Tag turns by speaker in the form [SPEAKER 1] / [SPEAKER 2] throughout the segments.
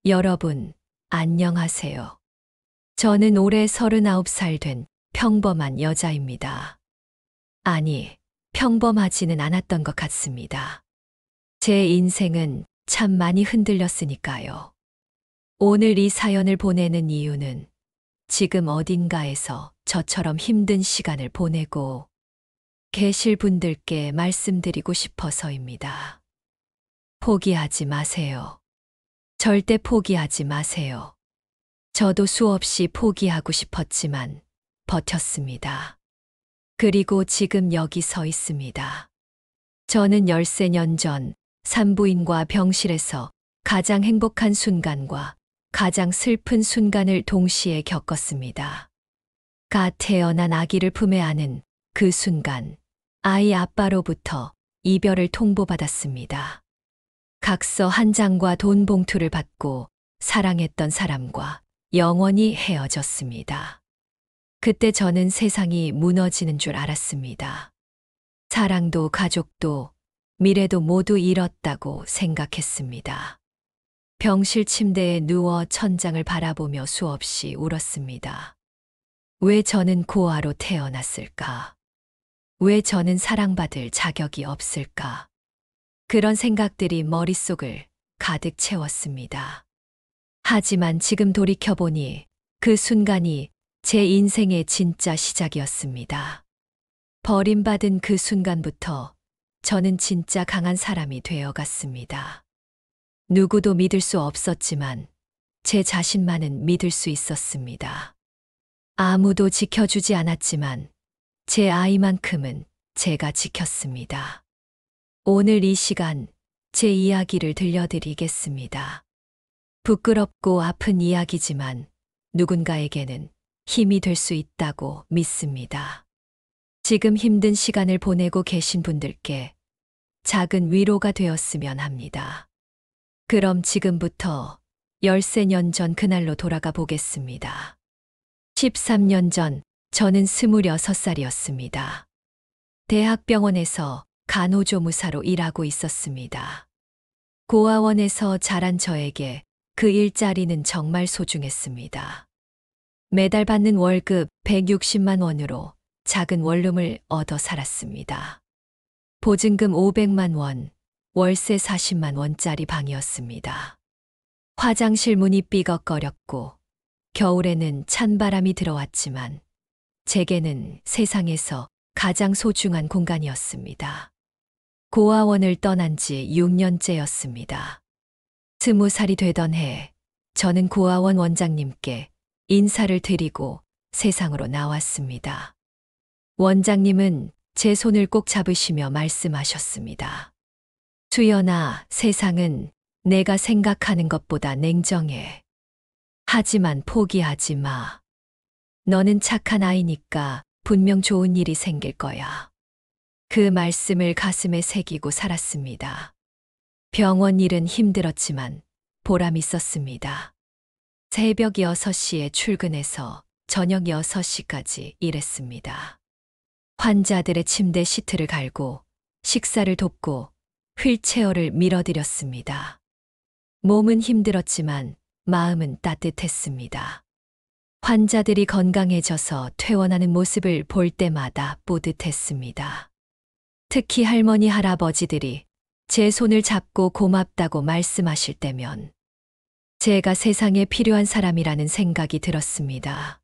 [SPEAKER 1] 여러분, 안녕하세요. 저는 올해 39살 된 평범한 여자입니다. 아니, 평범하지는 않았던 것 같습니다. 제 인생은 참 많이 흔들렸으니까요. 오늘 이 사연을 보내는 이유는 지금 어딘가에서 저처럼 힘든 시간을 보내고 계실 분들께 말씀드리고 싶어서입니다. 포기하지 마세요. 절대 포기하지 마세요. 저도 수없이 포기하고 싶었지만 버텼습니다. 그리고 지금 여기 서 있습니다. 저는 13년 전 산부인과 병실에서 가장 행복한 순간과 가장 슬픈 순간을 동시에 겪었습니다. 갓 태어난 아기를 품에 안은 그 순간, 아이 아빠로부터 이별을 통보받았습니다. 각서 한 장과 돈 봉투를 받고 사랑했던 사람과 영원히 헤어졌습니다. 그때 저는 세상이 무너지는 줄 알았습니다. 사랑도 가족도 미래도 모두 잃었다고 생각했습니다. 병실 침대에 누워 천장을 바라보며 수없이 울었습니다. 왜 저는 고아로 태어났을까? 왜 저는 사랑받을 자격이 없을까? 그런 생각들이 머릿속을 가득 채웠습니다. 하지만 지금 돌이켜보니 그 순간이 제 인생의 진짜 시작이었습니다. 버림받은 그 순간부터 저는 진짜 강한 사람이 되어갔습니다. 누구도 믿을 수 없었지만 제 자신만은 믿을 수 있었습니다. 아무도 지켜주지 않았지만 제 아이만큼은 제가 지켰습니다. 오늘 이 시간 제 이야기를 들려드리겠습니다. 부끄럽고 아픈 이야기지만 누군가에게는 힘이 될 수 있다고 믿습니다. 지금 힘든 시간을 보내고 계신 분들께 작은 위로가 되었으면 합니다. 그럼 지금부터 13년 전 그날로 돌아가 보겠습니다. 13년 전 저는 26살이었습니다. 대학병원에서 간호조무사로 일하고 있었습니다. 고아원에서 자란 저에게 그 일자리는 정말 소중했습니다. 매달 받는 월급 160만 원으로 작은 원룸을 얻어 살았습니다. 보증금 500만 원, 월세 40만 원짜리 방이었습니다. 화장실 문이 삐걱거렸고 겨울에는 찬바람이 들어왔지만 제게는 세상에서 가장 소중한 공간이었습니다. 고아원을 떠난 지 6년째였습니다. 20살이 되던 해 저는 고아원 원장님께 인사를 드리고 세상으로 나왔습니다. 원장님은 제 손을 꼭 잡으시며 말씀하셨습니다. 수연아, 세상은 내가 생각하는 것보다 냉정해. 하지만 포기하지 마. 너는 착한 아이니까 분명 좋은 일이 생길 거야. 그 말씀을 가슴에 새기고 살았습니다. 병원 일은 힘들었지만 보람 있었습니다. 새벽 6시에 출근해서 저녁 6시까지 일했습니다. 환자들의 침대 시트를 갈고 식사를 돕고 휠체어를 밀어드렸습니다. 몸은 힘들었지만 마음은 따뜻했습니다. 환자들이 건강해져서 퇴원하는 모습을 볼 때마다 뿌듯했습니다. 특히 할머니, 할아버지들이 제 손을 잡고 고맙다고 말씀하실 때면 제가 세상에 필요한 사람이라는 생각이 들었습니다.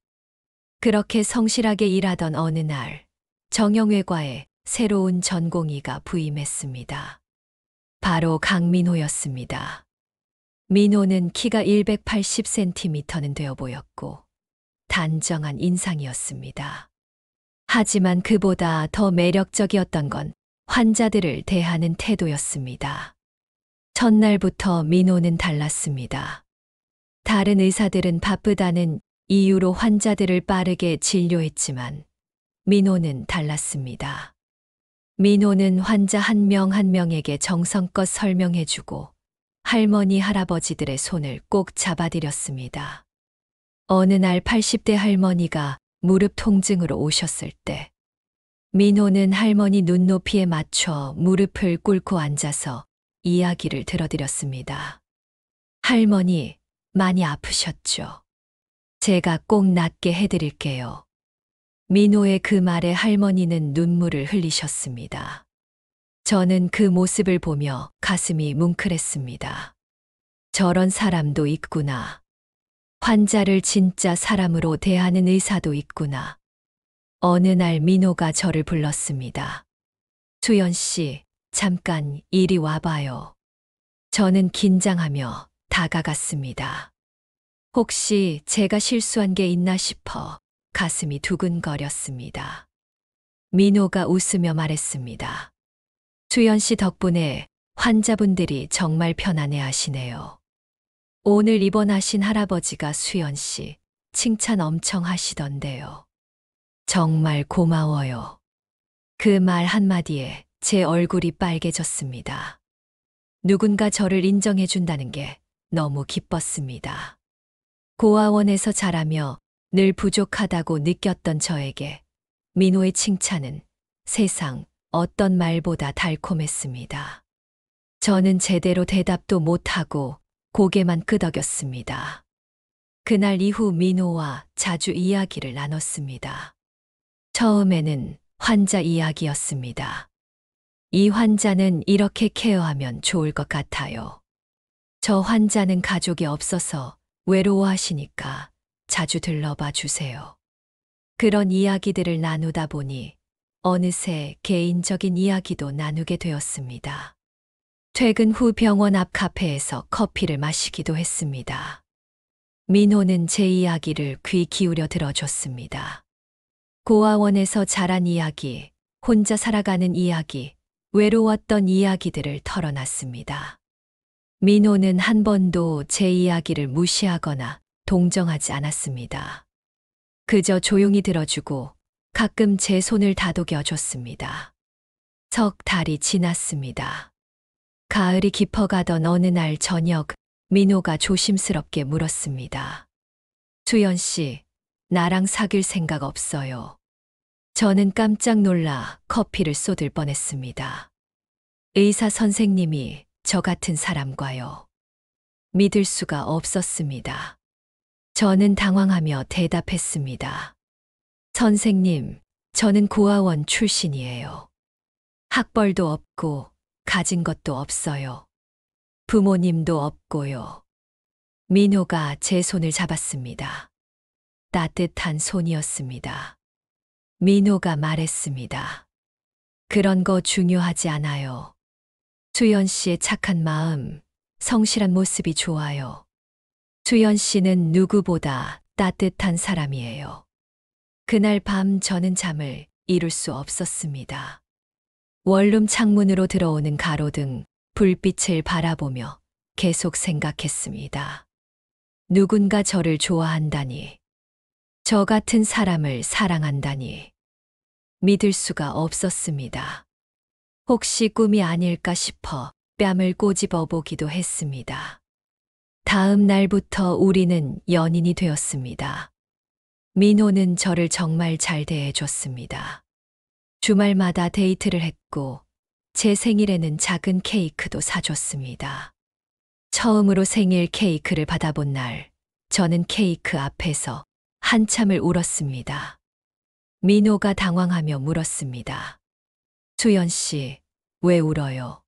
[SPEAKER 1] 그렇게 성실하게 일하던 어느 날 정형외과에 새로운 전공의가 부임했습니다. 바로 강민호였습니다. 민호는 키가 180cm는 되어 보였고 단정한 인상이었습니다. 하지만 그보다 더 매력적이었던 건 환자들을 대하는 태도였습니다. 첫날부터 민호는 달랐습니다. 다른 의사들은 바쁘다는 이유로 환자들을 빠르게 진료했지만 민호는 달랐습니다. 민호는 환자 한 명 한 명에게 정성껏 설명해주고 할머니, 할아버지들의 손을 꼭 잡아드렸습니다. 어느 날 80대 할머니가 무릎 통증으로 오셨을 때 민호는 할머니 눈높이에 맞춰 무릎을 꿇고 앉아서 이야기를 들어드렸습니다. 할머니, 많이 아프셨죠? 제가 꼭 낫게 해드릴게요. 민호의 그 말에 할머니는 눈물을 흘리셨습니다. 저는 그 모습을 보며 가슴이 뭉클했습니다. 저런 사람도 있구나. 환자를 진짜 사람으로 대하는 의사도 있구나. 어느 날 민호가 저를 불렀습니다. 수연 씨, 잠깐 이리 와봐요. 저는 긴장하며 다가갔습니다. 혹시 제가 실수한 게 있나 싶어 가슴이 두근거렸습니다. 민호가 웃으며 말했습니다. 수연 씨 덕분에 환자분들이 정말 편안해 하시네요. 오늘 입원하신 할아버지가 수연 씨 칭찬 엄청 하시던데요. 정말 고마워요. 그 말 한마디에 제 얼굴이 빨개졌습니다. 누군가 저를 인정해 준다는 게 너무 기뻤습니다. 고아원에서 자라며 늘 부족하다고 느꼈던 저에게 민호의 칭찬은 세상 어떤 말보다 달콤했습니다. 저는 제대로 대답도 못하고 고개만 끄덕였습니다. 그날 이후 민호와 자주 이야기를 나눴습니다. 처음에는 환자 이야기였습니다. 이 환자는 이렇게 케어하면 좋을 것 같아요. 저 환자는 가족이 없어서 외로워하시니까 자주 들러봐 주세요. 그런 이야기들을 나누다 보니 어느새 개인적인 이야기도 나누게 되었습니다. 퇴근 후 병원 앞 카페에서 커피를 마시기도 했습니다. 민호는 제 이야기를 귀 기울여 들어줬습니다. 고아원에서 자란 이야기, 혼자 살아가는 이야기, 외로웠던 이야기들을 털어놨습니다. 민호는 한 번도 제 이야기를 무시하거나 동정하지 않았습니다. 그저 조용히 들어주고 가끔 제 손을 다독여줬습니다. 석 달이 지났습니다. 가을이 깊어가던 어느 날 저녁, 민호가 조심스럽게 물었습니다. 수연 씨, 나랑 사귈 생각 없어요. 저는 깜짝 놀라 커피를 쏟을 뻔했습니다. 의사 선생님이 저 같은 사람과요. 믿을 수가 없었습니다. 저는 당황하며 대답했습니다. 선생님, 저는 고아원 출신이에요. 학벌도 없고 가진 것도 없어요. 부모님도 없고요. 민호가 제 손을 잡았습니다. 따뜻한 손이었습니다. 민호가 말했습니다. 그런 거 중요하지 않아요. 수연 씨의 착한 마음, 성실한 모습이 좋아요. 수연 씨는 누구보다 따뜻한 사람이에요. 그날 밤 저는 잠을 이룰 수 없었습니다. 원룸 창문으로 들어오는 가로등, 불빛을 바라보며 계속 생각했습니다. 누군가 저를 좋아한다니, 저 같은 사람을 사랑한다니, 믿을 수가 없었습니다. 혹시 꿈이 아닐까 싶어 뺨을 꼬집어 보기도 했습니다. 다음 날부터 우리는 연인이 되었습니다. 민호는 저를 정말 잘 대해줬습니다. 주말마다 데이트를 했고 제 생일에는 작은 케이크도 사줬습니다. 처음으로 생일 케이크를 받아본 날, 저는 케이크 앞에서 한참을 울었습니다. 민호가 당황하며 물었습니다. 수연 씨, 왜 울어요?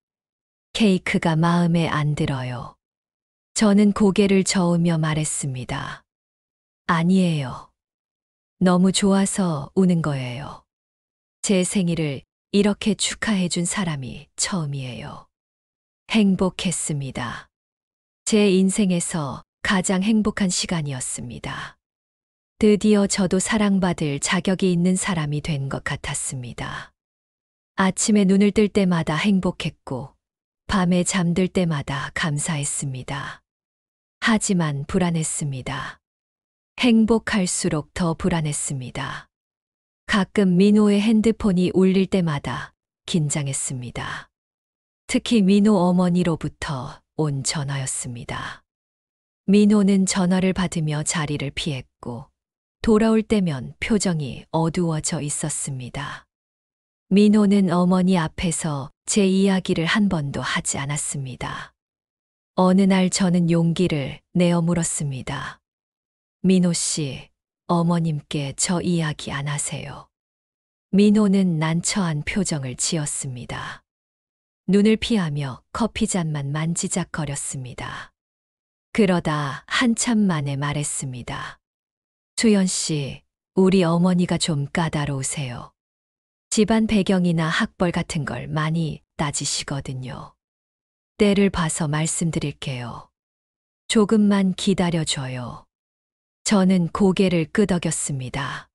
[SPEAKER 1] 케이크가 마음에 안 들어요. 저는 고개를 저으며 말했습니다. 아니에요. 너무 좋아서 우는 거예요. 제 생일을 이렇게 축하해 준 사람이 처음이에요. 행복했습니다. 제 인생에서 가장 행복한 시간이었습니다. 드디어 저도 사랑받을 자격이 있는 사람이 된 것 같았습니다. 아침에 눈을 뜰 때마다 행복했고, 밤에 잠들 때마다 감사했습니다. 하지만 불안했습니다. 행복할수록 더 불안했습니다. 가끔 민호의 핸드폰이 울릴 때마다 긴장했습니다. 특히 민호 어머니로부터 온 전화였습니다. 민호는 전화를 받으며 자리를 피했고, 돌아올 때면 표정이 어두워져 있었습니다. 민호는 어머니 앞에서 제 이야기를 한 번도 하지 않았습니다. 어느 날 저는 용기를 내어 물었습니다. 민호 씨, 어머님께 저 이야기 안 하세요. 민호는 난처한 표정을 지었습니다. 눈을 피하며 커피잔만 만지작거렸습니다. 그러다 한참 만에 말했습니다. 수연 씨, 우리 어머니가 좀 까다로우세요. 집안 배경이나 학벌 같은 걸 많이 따지시거든요. 때를 봐서 말씀드릴게요. 조금만 기다려줘요. 저는 고개를 끄덕였습니다.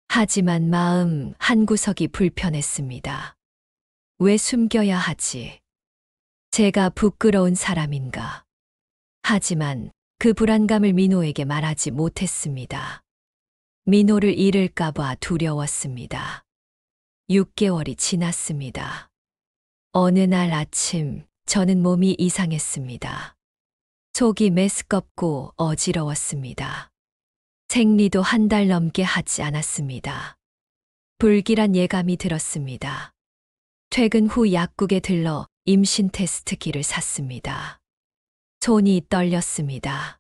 [SPEAKER 1] 하지만 마음 한구석이 불편했습니다. 왜 숨겨야 하지? 제가 부끄러운 사람인가? 하지만 그 불안감을 민호에게 말하지 못했습니다. 민호를 잃을까봐 두려웠습니다. 6개월이 지났습니다. 어느 날 아침 저는 몸이 이상했습니다. 속이 메스껍고 어지러웠습니다. 생리도 한 달 넘게 하지 않았습니다. 불길한 예감이 들었습니다. 퇴근 후 약국에 들러 임신 테스트기를 샀습니다. 손이 떨렸습니다.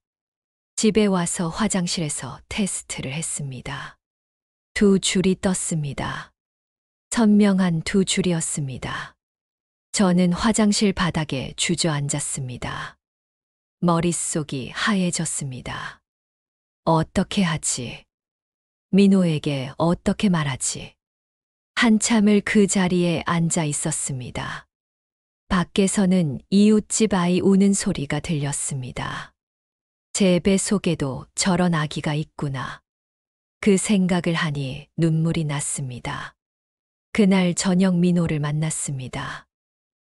[SPEAKER 1] 집에 와서 화장실에서 테스트를 했습니다. 2줄이 떴습니다. 선명한 2줄이었습니다. 저는 화장실 바닥에 주저앉았습니다. 머릿속이 하얘졌습니다. 어떻게 하지? 민호에게 어떻게 말하지? 한참을 그 자리에 앉아 있었습니다. 밖에서는 이웃집 아이 우는 소리가 들렸습니다. 제 배 속에도 저런 아기가 있구나. 그 생각을 하니 눈물이 났습니다. 그날 저녁 민호를 만났습니다.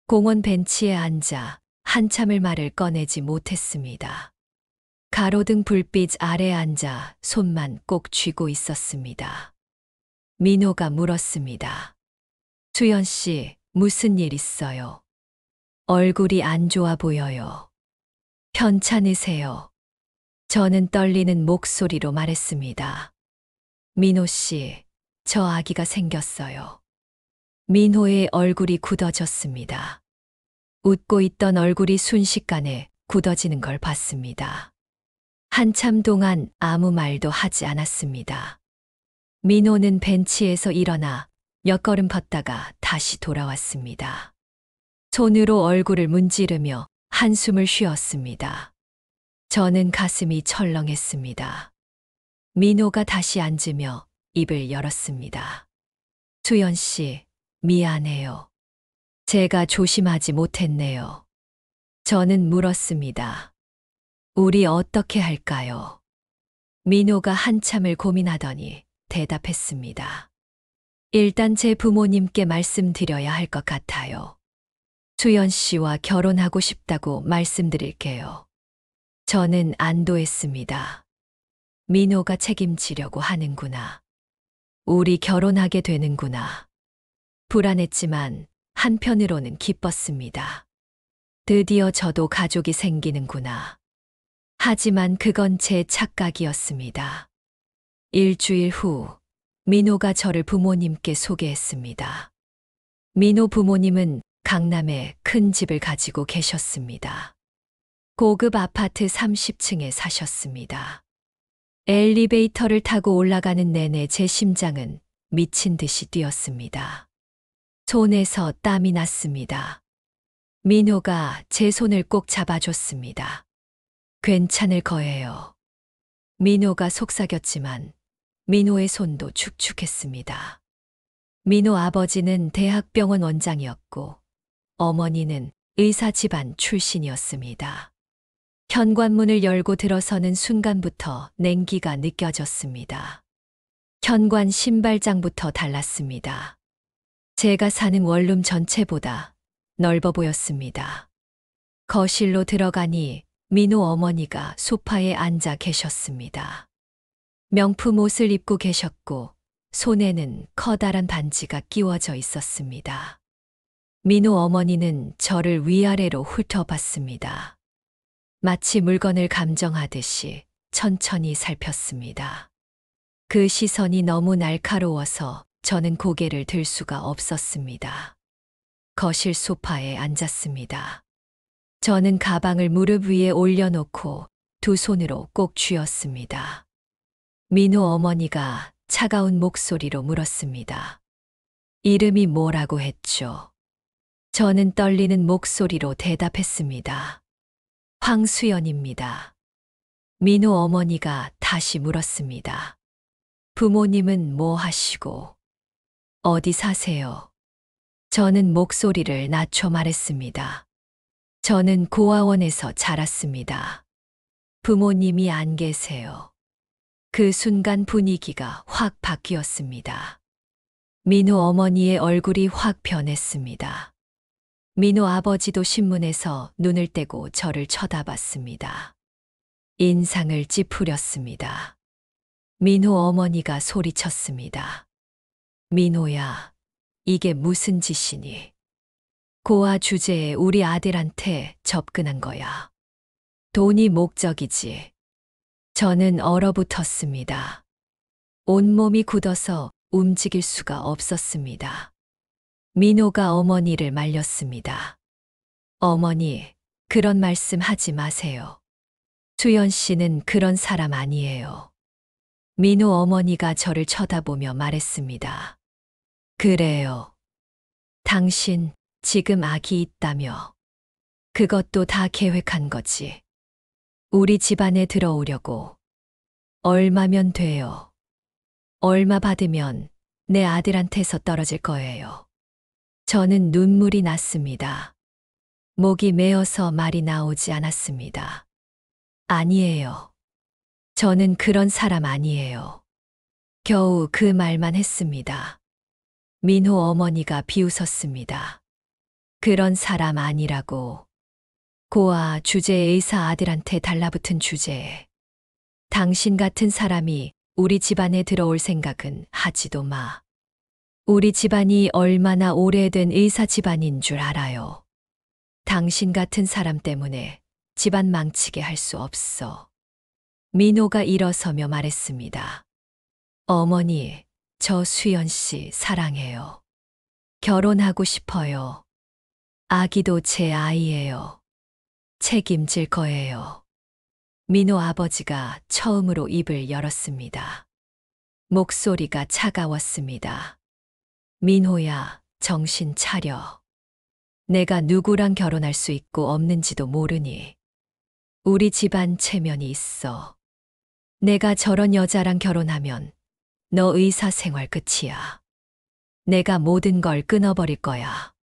[SPEAKER 1] 공원 벤치에 앉아 한참을 말을 꺼내지 못했습니다. 가로등 불빛 아래 앉아 손만 꼭 쥐고 있었습니다. 민호가 물었습니다. 수연 씨, 무슨 일 있어요? 얼굴이 안 좋아 보여요. 괜찮으세요? 저는 떨리는 목소리로 말했습니다. 민호 씨, 저 아기가 생겼어요. 민호의 얼굴이 굳어졌습니다. 웃고 있던 얼굴이 순식간에 굳어지는 걸 봤습니다. 한참 동안 아무 말도 하지 않았습니다. 민호는 벤치에서 일어나 몇 걸음 걷다가 다시 돌아왔습니다. 손으로 얼굴을 문지르며 한숨을 쉬었습니다. 저는 가슴이 철렁했습니다. 민호가 다시 앉으며 입을 열었습니다. 수연 씨, 미안해요. 제가 조심하지 못했네요. 저는 물었습니다. 우리 어떻게 할까요? 민호가 한참을 고민하더니 대답했습니다. 일단 제 부모님께 말씀드려야 할 것 같아요. 수연 씨와 결혼하고 싶다고 말씀드릴게요. 저는 안도했습니다. 민호가 책임지려고 하는구나. 우리 결혼하게 되는구나. 불안했지만 한편으로는 기뻤습니다. 드디어 저도 가족이 생기는구나. 하지만 그건 제 착각이었습니다. 일주일 후 민호가 저를 부모님께 소개했습니다. 민호 부모님은 강남에 큰 집을 가지고 계셨습니다. 고급 아파트 30층에 사셨습니다. 엘리베이터를 타고 올라가는 내내 제 심장은 미친 듯이 뛰었습니다. 손에서 땀이 났습니다. 민호가 제 손을 꼭 잡아줬습니다. 괜찮을 거예요. 민호가 속삭였지만 민호의 손도 축축했습니다. 민호 아버지는 대학병원 원장이었고 어머니는 의사 집안 출신이었습니다. 현관문을 열고 들어서는 순간부터 냉기가 느껴졌습니다. 현관 신발장부터 달랐습니다. 제가 사는 원룸 전체보다 넓어 보였습니다. 거실로 들어가니 민호 어머니가 소파에 앉아 계셨습니다. 명품 옷을 입고 계셨고 손에는 커다란 반지가 끼워져 있었습니다. 민호 어머니는 저를 위아래로 훑어봤습니다. 마치 물건을 감정하듯이 천천히 살폈습니다. 그 시선이 너무 날카로워서 저는 고개를 들 수가 없었습니다. 거실 소파에 앉았습니다. 저는 가방을 무릎 위에 올려놓고 두 손으로 꼭 쥐었습니다. 민호 어머니가 차가운 목소리로 물었습니다. 이름이 뭐라고 했죠? 저는 떨리는 목소리로 대답했습니다. 황수연입니다. 민호 어머니가 다시 물었습니다. 부모님은 뭐 하시고 어디 사세요? 저는 목소리를 낮춰 말했습니다. 저는 고아원에서 자랐습니다. 부모님이 안 계세요. 그 순간 분위기가 확 바뀌었습니다. 민호 어머니의 얼굴이 확 변했습니다. 민호 아버지도 신문에서 눈을 떼고 저를 쳐다봤습니다. 인상을 찌푸렸습니다. 민호 어머니가 소리쳤습니다. 민호야, 이게 무슨 짓이니? 고아 주제에 우리 아들한테 접근한 거야. 돈이 목적이지. 저는 얼어붙었습니다. 온몸이 굳어서 움직일 수가 없었습니다. 민호가 어머니를 말렸습니다. 어머니, 그런 말씀 하지 마세요. 수연 씨는 그런 사람 아니에요. 민호 어머니가 저를 쳐다보며 말했습니다. 그래요. 당신 지금 아기 있다며. 그것도 다 계획한 거지. 우리 집안에 들어오려고. 얼마면 돼요? 얼마 받으면 내 아들한테서 떨어질 거예요. 저는 눈물이 났습니다. 목이 메어서 말이 나오지 않았습니다. 아니에요. 저는 그런 사람 아니에요. 겨우 그 말만 했습니다. 민호 어머니가 비웃었습니다. 그런 사람 아니라고. 고아 주제의 의사 아들한테 달라붙은 주제에. 당신 같은 사람이 우리 집안에 들어올 생각은 하지도 마. 우리 집안이 얼마나 오래된 의사 집안인 줄 알아요. 당신 같은 사람 때문에 집안 망치게 할 수 없어. 민호가 일어서며 말했습니다. 어머니, 저 수연 씨 사랑해요. 결혼하고 싶어요. 아기도 제 아이예요. 책임질 거예요. 민호 아버지가 처음으로 입을 열었습니다. 목소리가 차가웠습니다. 민호야, 정신 차려. 내가 누구랑 결혼할 수 있고 없는지도 모르니. 우리 집안 체면이 있어. 내가 저런 여자랑 결혼하면 너 의사 생활 끝이야. 내가 모든 걸 끊어버릴 거야.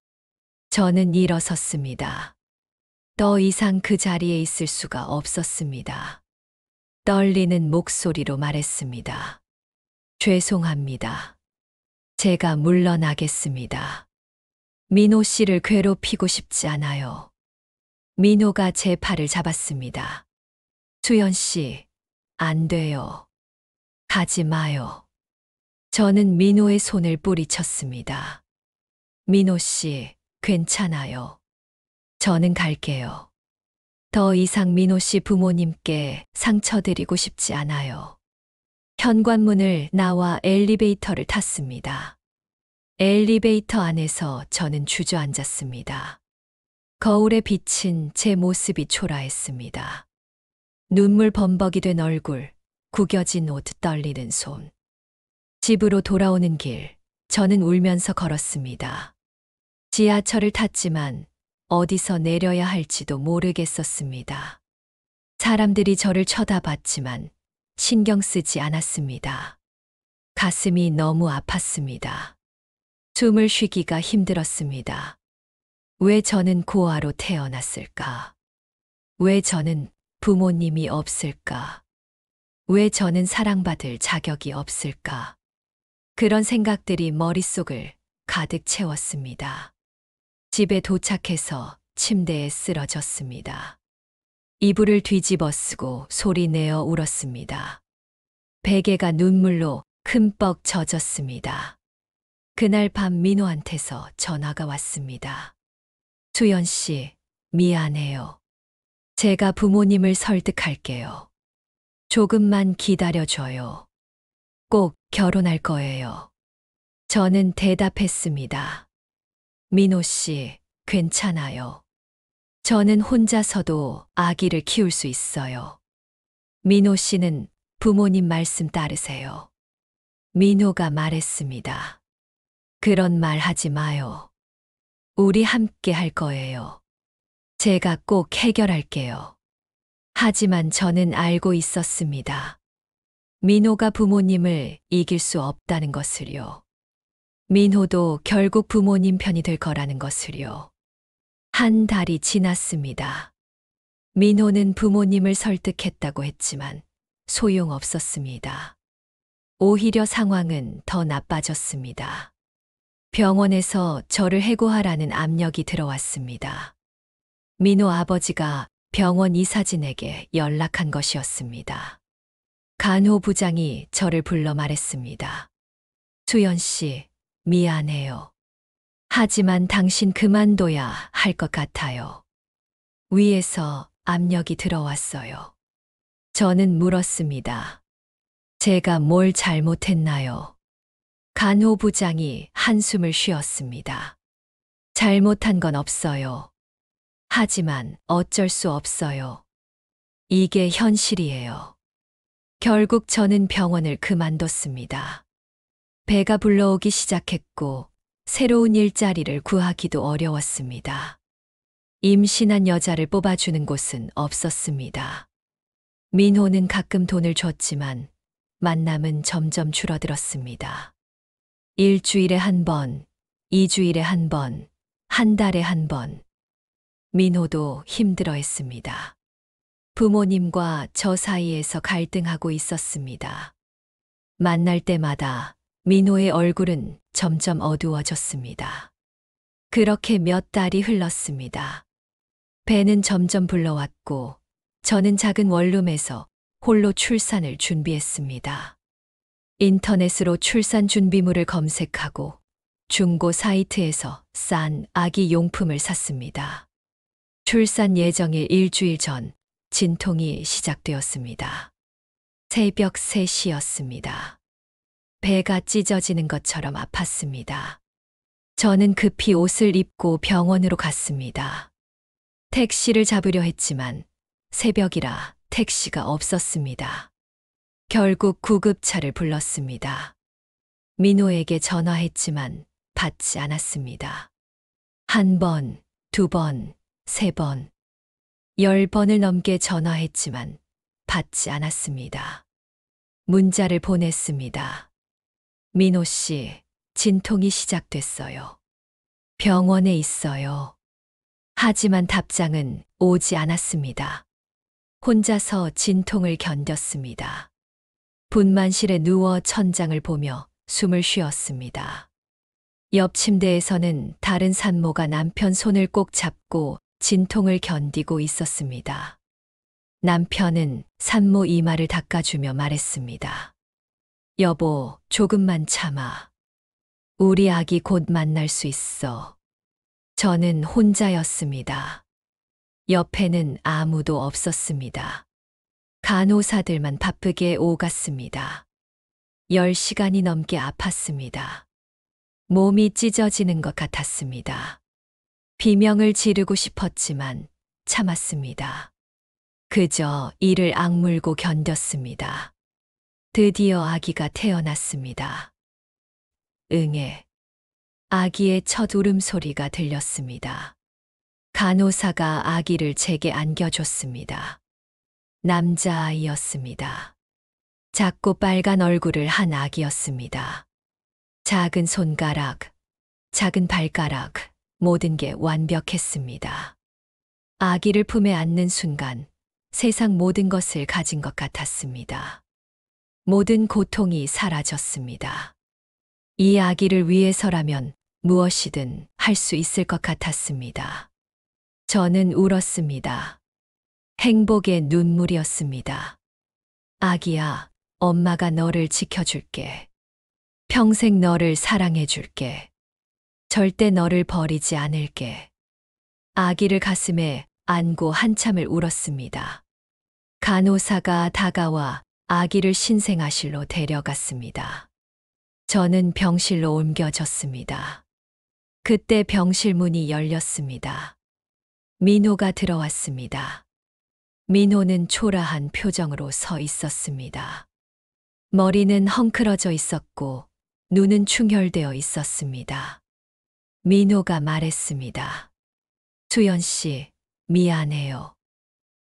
[SPEAKER 1] 저는 일어섰습니다. 더 이상 그 자리에 있을 수가 없었습니다. 떨리는 목소리로 말했습니다. 죄송합니다. 제가 물러나겠습니다. 민호 씨를 괴롭히고 싶지 않아요. 민호가 제 팔을 잡았습니다. 수연 씨, 안 돼요. 가지 마요. 저는 민호의 손을 뿌리쳤습니다. 민호 씨, 괜찮아요. 저는 갈게요. 더 이상 민호 씨 부모님께 상처드리고 싶지 않아요. 현관문을 나와 엘리베이터를 탔습니다. 엘리베이터 안에서 저는 주저앉았습니다. 거울에 비친 제 모습이 초라했습니다. 눈물 범벅이 된 얼굴, 구겨진 옷, 떨리는 손. 집으로 돌아오는 길, 저는 울면서 걸었습니다. 지하철을 탔지만 어디서 내려야 할지도 모르겠었습니다. 사람들이 저를 쳐다봤지만 신경 쓰지 않았습니다. 가슴이 너무 아팠습니다. 숨을 쉬기가 힘들었습니다. 왜 저는 고아로 태어났을까? 왜 저는 부모님이 없을까? 왜 저는 사랑받을 자격이 없을까? 그런 생각들이 머릿속을 가득 채웠습니다. 집에 도착해서 침대에 쓰러졌습니다. 이불을 뒤집어 쓰고 소리내어 울었습니다. 베개가 눈물로 흠뻑 젖었습니다. 그날 밤 민호한테서 전화가 왔습니다. 수연 씨, 미안해요. 제가 부모님을 설득할게요. 조금만 기다려줘요. 꼭 결혼할 거예요. 저는 대답했습니다. 민호 씨, 괜찮아요. 저는 혼자서도 아기를 키울 수 있어요. 민호 씨는 부모님 말씀 따르세요. 민호가 말했습니다. 그런 말 하지 마요. 우리 함께 할 거예요. 제가 꼭 해결할게요. 하지만 저는 알고 있었습니다. 민호가 부모님을 이길 수 없다는 것을요. 민호도 결국 부모님 편이 될 거라는 것을요. 한 달이 지났습니다. 민호는 부모님을 설득했다고 했지만 소용없었습니다. 오히려 상황은 더 나빠졌습니다. 병원에서 저를 해고하라는 압력이 들어왔습니다. 민호 아버지가 병원 이사진에게 연락한 것이었습니다. 간호부장이 저를 불러 말했습니다. 수연 씨, 미안해요. 하지만 당신 그만둬야 할 것 같아요. 위에서 압력이 들어왔어요. 저는 물었습니다. 제가 뭘 잘못했나요? 간호부장이 한숨을 쉬었습니다. 잘못한 건 없어요. 하지만 어쩔 수 없어요. 이게 현실이에요. 결국 저는 병원을 그만뒀습니다. 배가 불러오기 시작했고 새로운 일자리를 구하기도 어려웠습니다. 임신한 여자를 뽑아주는 곳은 없었습니다. 민호는 가끔 돈을 줬지만 만남은 점점 줄어들었습니다. 일주일에 한 번, 2주일에 한 번, 한 달에 한 번. 민호도 힘들어했습니다. 부모님과 저 사이에서 갈등하고 있었습니다. 만날 때마다 민호의 얼굴은 점점 어두워졌습니다. 그렇게 몇 달이 흘렀습니다. 배는 점점 불러왔고 저는 작은 원룸에서 홀로 출산을 준비했습니다. 인터넷으로 출산 준비물을 검색하고 중고 사이트에서 싼 아기 용품을 샀습니다. 출산 예정일 일주일 전 진통이 시작되었습니다. 새벽 3시였습니다. 배가 찢어지는 것처럼 아팠습니다. 저는 급히 옷을 입고 병원으로 갔습니다. 택시를 잡으려 했지만 새벽이라 택시가 없었습니다. 결국 구급차를 불렀습니다. 민호에게 전화했지만 받지 않았습니다. 1번, 2번, 3번, 10번을 넘게 전화했지만 받지 않았습니다. 문자를 보냈습니다. 민호 씨, 진통이 시작됐어요. 병원에 있어요. 하지만 답장은 오지 않았습니다. 혼자서 진통을 견뎠습니다. 분만실에 누워 천장을 보며 숨을 쉬었습니다. 옆 침대에서는 다른 산모가 남편 손을 꼭 잡고 진통을 견디고 있었습니다. 남편은 산모 이마를 닦아주며 말했습니다. 여보, 조금만 참아. 우리 아기 곧 만날 수 있어. 저는 혼자였습니다. 옆에는 아무도 없었습니다. 간호사들만 바쁘게 오갔습니다. 10시간이 넘게 아팠습니다. 몸이 찢어지는 것 같았습니다. 비명을 지르고 싶었지만 참았습니다. 그저 이를 악물고 견뎠습니다. 드디어 아기가 태어났습니다. 응애. 아기의 첫 울음소리가 들렸습니다. 간호사가 아기를 제게 안겨줬습니다. 남자아이였습니다. 작고 빨간 얼굴을 한 아기였습니다. 작은 손가락, 작은 발가락, 모든 게 완벽했습니다. 아기를 품에 안는 순간 세상 모든 것을 가진 것 같았습니다. 모든 고통이 사라졌습니다. 이 아기를 위해서라면 무엇이든 할 수 있을 것 같았습니다. 저는 울었습니다. 행복의 눈물이었습니다. 아기야, 엄마가 너를 지켜줄게. 평생 너를 사랑해줄게. 절대 너를 버리지 않을게. 아기를 가슴에 안고 한참을 울었습니다. 간호사가 다가와 아기를 신생아실로 데려갔습니다. 저는 병실로 옮겨졌습니다. 그때 병실 문이 열렸습니다. 민호가 들어왔습니다. 민호는 초라한 표정으로 서 있었습니다. 머리는 헝클어져 있었고 눈은 충혈되어 있었습니다. 민호가 말했습니다. 수연 씨, 미안해요.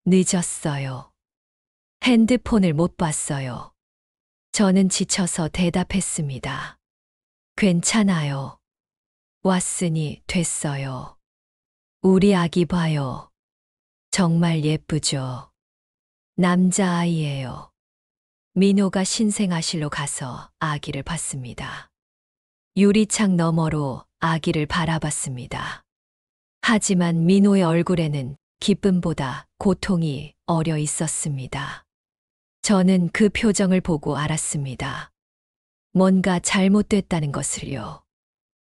[SPEAKER 1] 늦었어요. 핸드폰을 못 봤어요. 저는 지쳐서 대답했습니다. 괜찮아요. 왔으니 됐어요. 우리 아기 봐요. 정말 예쁘죠? 남자아이예요. 민호가 신생아실로 가서 아기를 봤습니다. 유리창 너머로 아기를 바라봤습니다. 하지만 민호의 얼굴에는 기쁨보다 고통이 어려 있었습니다. 저는 그 표정을 보고 알았습니다. 뭔가 잘못됐다는 것을요.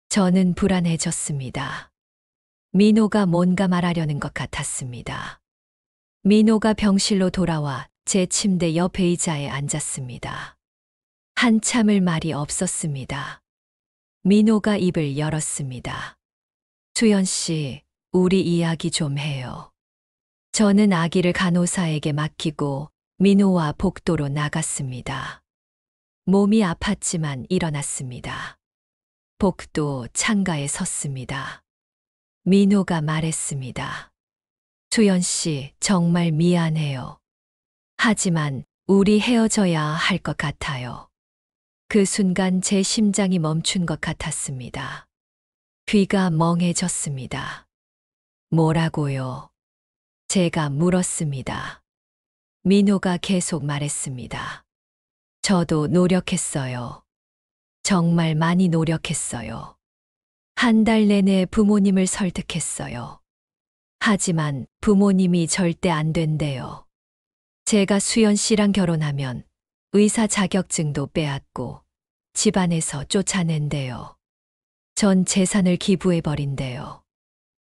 [SPEAKER 1] 저는 불안해졌습니다. 민호가 뭔가 말하려는 것 같았습니다. 민호가 병실로 돌아와 제 침대 옆 의자에 앉았습니다. 한참을 말이 없었습니다. 민호가 입을 열었습니다. 수연 씨, 우리 이야기 좀 해요. 저는 아기를 간호사에게 맡기고 민호와 복도로 나갔습니다. 몸이 아팠지만 일어났습니다. 복도 창가에 섰습니다. 민호가 말했습니다. 수연 씨, 정말 미안해요. 하지만 우리 헤어져야 할 것 같아요. 그 순간 제 심장이 멈춘 것 같았습니다. 귀가 멍해졌습니다. 뭐라고요? 제가 물었습니다. 민호가 계속 말했습니다. 저도 노력했어요. 정말 많이 노력했어요. 한 달 내내 부모님을 설득했어요. 하지만 부모님이 절대 안 된대요. 제가 수연 씨랑 결혼하면 의사 자격증도 빼앗고 집안에서 쫓아낸대요. 전 재산을 기부해버린대요.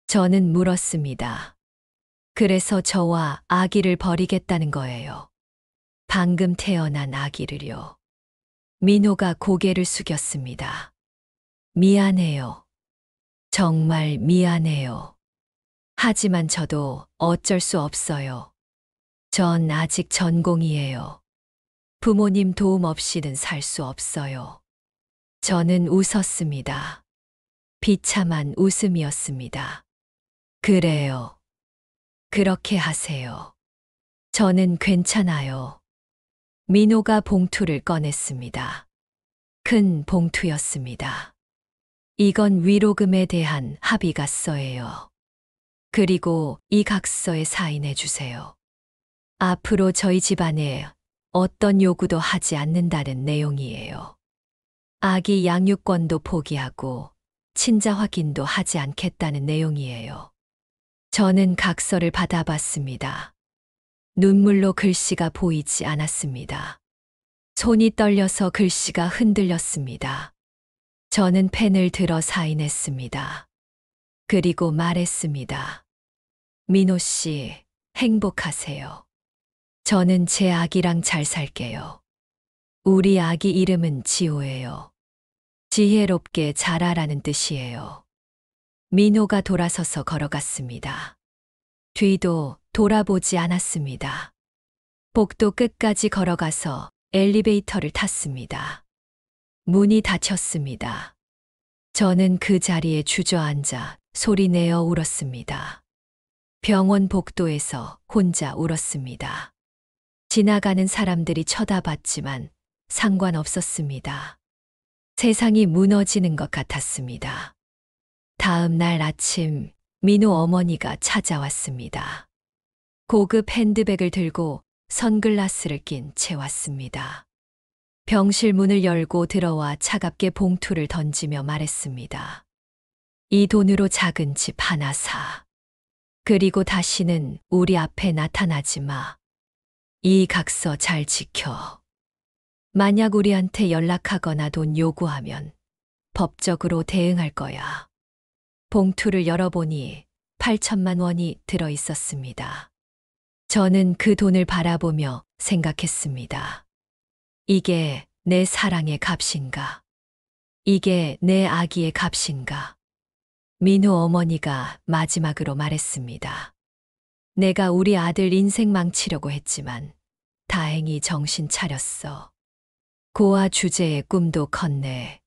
[SPEAKER 1] 저는 물었습니다. 그래서 저와 아기를 버리겠다는 거예요. 방금 태어난 아기를요. 민호가 고개를 숙였습니다. 미안해요. 정말 미안해요. 하지만 저도 어쩔 수 없어요. 전 아직 전공이에요. 부모님 도움 없이는 살 수 없어요. 저는 웃었습니다. 비참한 웃음이었습니다. 그래요. 그렇게 하세요. 저는 괜찮아요. 민호가 봉투를 꺼냈습니다. 큰 봉투였습니다. 이건 위로금에 대한 합의각서예요. 그리고 이 각서에 사인해 주세요. 앞으로 저희 집안에 어떤 요구도 하지 않는다는 내용이에요. 아기 양육권도 포기하고 친자 확인도 하지 않겠다는 내용이에요. 저는 각서를 받아봤습니다. 눈물로 글씨가 보이지 않았습니다. 손이 떨려서 글씨가 흔들렸습니다. 저는 펜을 들어 사인했습니다. 그리고 말했습니다. 민호 씨, 행복하세요. 저는 제 아기랑 잘 살게요. 우리 아기 이름은 지호예요. 지혜롭게 자라라는 뜻이에요. 민호가 돌아서서 걸어갔습니다. 뒤도 돌아보지 않았습니다. 복도 끝까지 걸어가서 엘리베이터를 탔습니다. 문이 닫혔습니다. 저는 그 자리에 주저앉아 소리내어 울었습니다. 병원 복도에서 혼자 울었습니다. 지나가는 사람들이 쳐다봤지만 상관없었습니다. 세상이 무너지는 것 같았습니다. 다음 날 아침 민호 어머니가 찾아왔습니다. 고급 핸드백을 들고 선글라스를 낀 채 왔습니다. 병실 문을 열고 들어와 차갑게 봉투를 던지며 말했습니다. 이 돈으로 작은 집 하나 사. 그리고 다시는 우리 앞에 나타나지 마. 이 각서 잘 지켜. 만약 우리한테 연락하거나 돈 요구하면 법적으로 대응할 거야. 봉투를 열어보니 8천만 원이 들어 있었습니다. 저는 그 돈을 바라보며 생각했습니다. 이게 내 사랑의 값인가? 이게 내 아기의 값인가? 민호 어머니가 마지막으로 말했습니다. 내가 우리 아들 인생 망치려고 했지만 다행히 정신 차렸어. 고아 주제의 꿈도 컸네.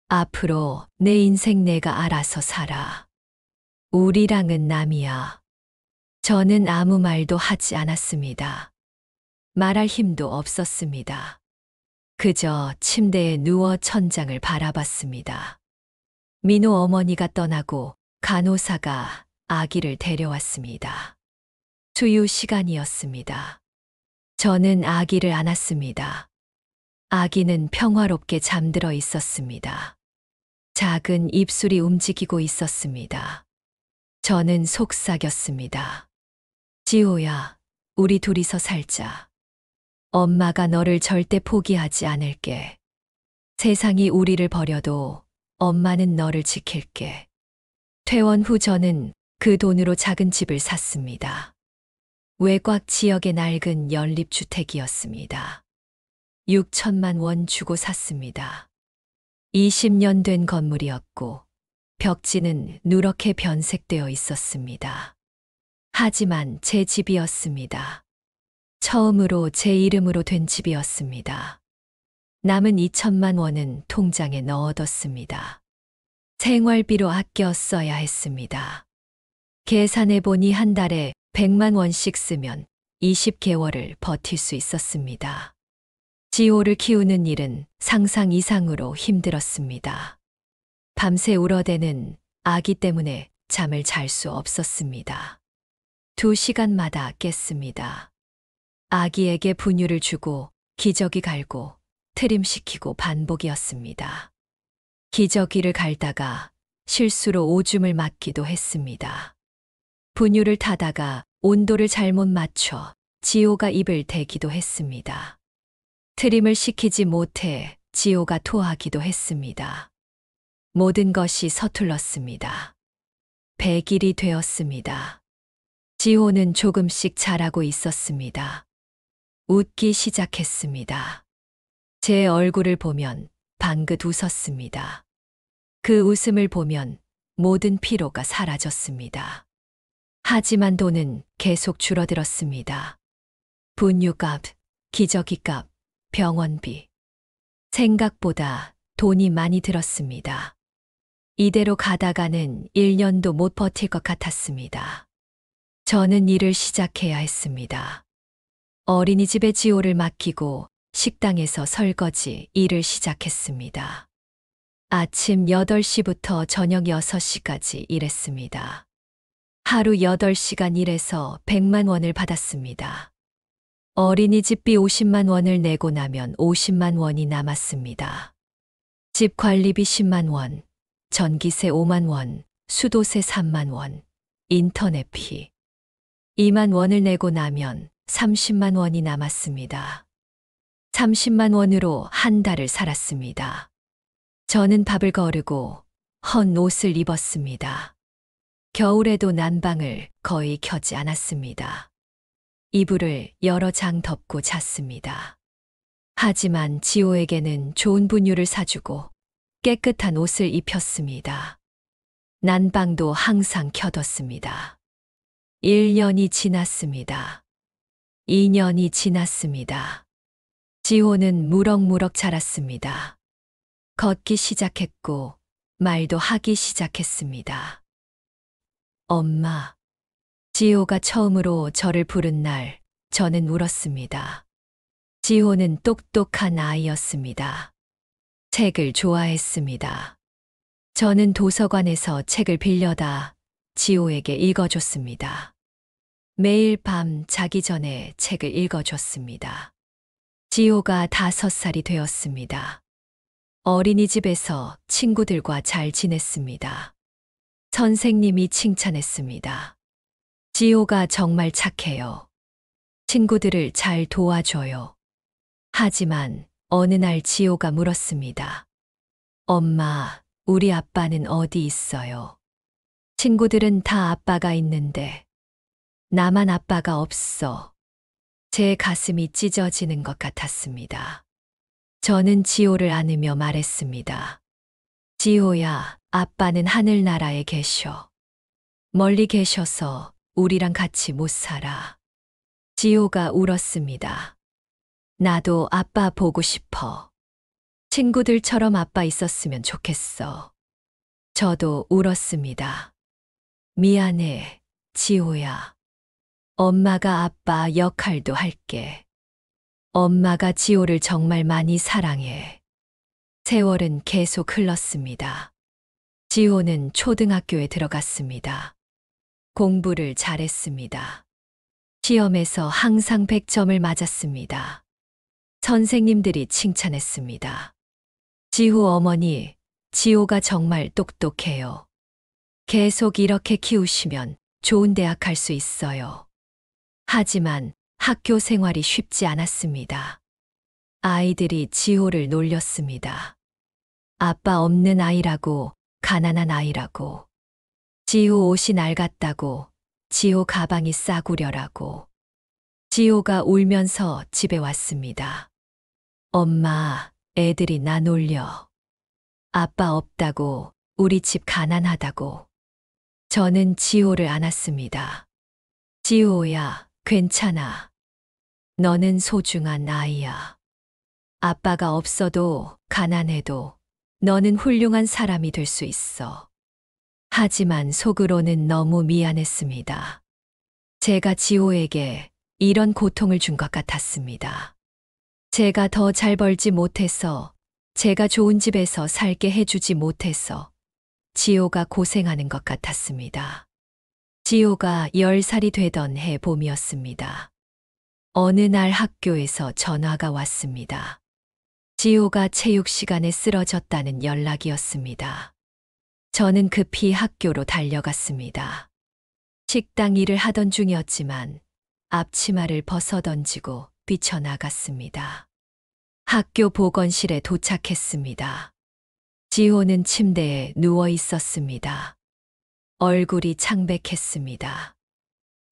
[SPEAKER 1] 앞으로 내 인생 내가 알아서 살아. 우리랑은 남이야. 저는 아무 말도 하지 않았습니다. 말할 힘도 없었습니다. 그저 침대에 누워 천장을 바라봤습니다. 민호 어머니가 떠나고 간호사가 아기를 데려왔습니다. 수유 시간이었습니다. 저는 아기를 안았습니다. 아기는 평화롭게 잠들어 있었습니다. 작은 입술이 움직이고 있었습니다. 저는 속삭였습니다. 지호야, 우리 둘이서 살자. 엄마가 너를 절대 포기하지 않을게. 세상이 우리를 버려도 엄마는 너를 지킬게. 퇴원 후 저는 그 돈으로 작은 집을 샀습니다. 외곽 지역의 낡은 연립주택이었습니다. 6천만 원 주고 샀습니다. 20년 된 건물이었고 벽지는 누렇게 변색되어 있었습니다. 하지만 제 집이었습니다. 처음으로 제 이름으로 된 집이었습니다. 남은 2천만 원은 통장에 넣어뒀습니다. 생활비로 아껴 써야 했습니다. 계산해 보니 한 달에 100만 원씩 쓰면 20개월을 버틸 수 있었습니다. 지호를 키우는 일은 상상 이상으로 힘들었습니다. 밤새 울어대는 아기 때문에 잠을 잘 수 없었습니다. 2시간마다 깼습니다. 아기에게 분유를 주고 기저귀 갈고 트림시키고 반복이었습니다. 기저귀를 갈다가 실수로 오줌을 맞기도 했습니다. 분유를 타다가 온도를 잘못 맞춰 지호가 입을 대기도 했습니다. 트림을 시키지 못해 지호가 토하기도 했습니다. 모든 것이 서툴렀습니다. 100일이 되었습니다. 지호는 조금씩 자라고 있었습니다. 웃기 시작했습니다. 제 얼굴을 보면 방긋 웃었습니다. 그 웃음을 보면 모든 피로가 사라졌습니다. 하지만 돈은 계속 줄어들었습니다. 분유값, 기저귀값, 병원비. 생각보다 돈이 많이 들었습니다. 이대로 가다가는 1년도 못 버틸 것 같았습니다. 저는 일을 시작해야 했습니다. 어린이집에 지호를 맡기고 식당에서 설거지 일을 시작했습니다. 아침 8시부터 저녁 6시까지 일했습니다. 하루 8시간 일해서 100만 원을 받았습니다. 어린이집비 50만 원을 내고 나면 50만 원이 남았습니다. 집 관리비 10만 원, 전기세 5만 원, 수도세 3만 원, 인터넷비 2만 원을 내고 나면 30만 원이 남았습니다. 30만 원으로 한 달을 살았습니다. 저는 밥을 거르고 헌 옷을 입었습니다. 겨울에도 난방을 거의 켜지 않았습니다. 이불을 여러 장 덮고 잤습니다. 하지만 지호에게는 좋은 분유를 사주고 깨끗한 옷을 입혔습니다. 난방도 항상 켜뒀습니다. 1년이 지났습니다. 2년이 지났습니다. 지호는 무럭무럭 자랐습니다. 걷기 시작했고 말도 하기 시작했습니다. 엄마. 지호가 처음으로 저를 부른 날 저는 울었습니다. 지호는 똑똑한 아이였습니다. 책을 좋아했습니다. 저는 도서관에서 책을 빌려다 지호에게 읽어줬습니다. 매일 밤 자기 전에 책을 읽어줬습니다. 지호가 5살이 되었습니다. 어린이집에서 친구들과 잘 지냈습니다. 선생님이 칭찬했습니다. 지호가 정말 착해요. 친구들을 잘 도와줘요. 하지만 어느 날 지호가 물었습니다. 엄마, 우리 아빠는 어디 있어요? 친구들은 다 아빠가 있는데 나만 아빠가 없어. 제 가슴이 찢어지는 것 같았습니다. 저는 지호를 안으며 말했습니다. 지호야, 아빠는 하늘나라에 계셔. 멀리 계셔서 우리랑 같이 못 살아. 지호가 울었습니다. 나도 아빠 보고 싶어. 친구들처럼 아빠 있었으면 좋겠어. 저도 울었습니다. 미안해, 지호야. 엄마가 아빠 역할도 할게. 엄마가 지호를 정말 많이 사랑해. 세월은 계속 흘렀습니다. 지호는 초등학교에 들어갔습니다. 공부를 잘했습니다. 시험에서 항상 100점을 맞았습니다. 선생님들이 칭찬했습니다. 지호 어머니, 지호가 정말 똑똑해요. 계속 이렇게 키우시면 좋은 대학 갈 수 있어요. 하지만 학교 생활이 쉽지 않았습니다. 아이들이 지호를 놀렸습니다. 아빠 없는 아이라고, 가난한 아이라고. 지호 옷이 낡았다고, 지호 가방이 싸구려라고. 지호가 울면서 집에 왔습니다. 엄마, 애들이 나 놀려. 아빠 없다고, 우리 집 가난하다고. 저는 지호를 안았습니다. 지호야, 괜찮아. 너는 소중한 아이야. 아빠가 없어도, 가난해도, 너는 훌륭한 사람이 될 수 있어. 하지만 속으로는 너무 미안했습니다. 제가 지호에게 이런 고통을 준 것 같았습니다. 제가 더 잘 벌지 못해서, 제가 좋은 집에서 살게 해주지 못해서, 지호가 고생하는 것 같았습니다. 지호가 10살이 되던 해 봄이었습니다. 어느 날 학교에서 전화가 왔습니다. 지호가 체육 시간에 쓰러졌다는 연락이었습니다. 저는 급히 학교로 달려갔습니다. 식당 일을 하던 중이었지만 앞치마를 벗어던지고 뛰쳐나갔습니다. 학교 보건실에 도착했습니다. 지호는 침대에 누워 있었습니다. 얼굴이 창백했습니다.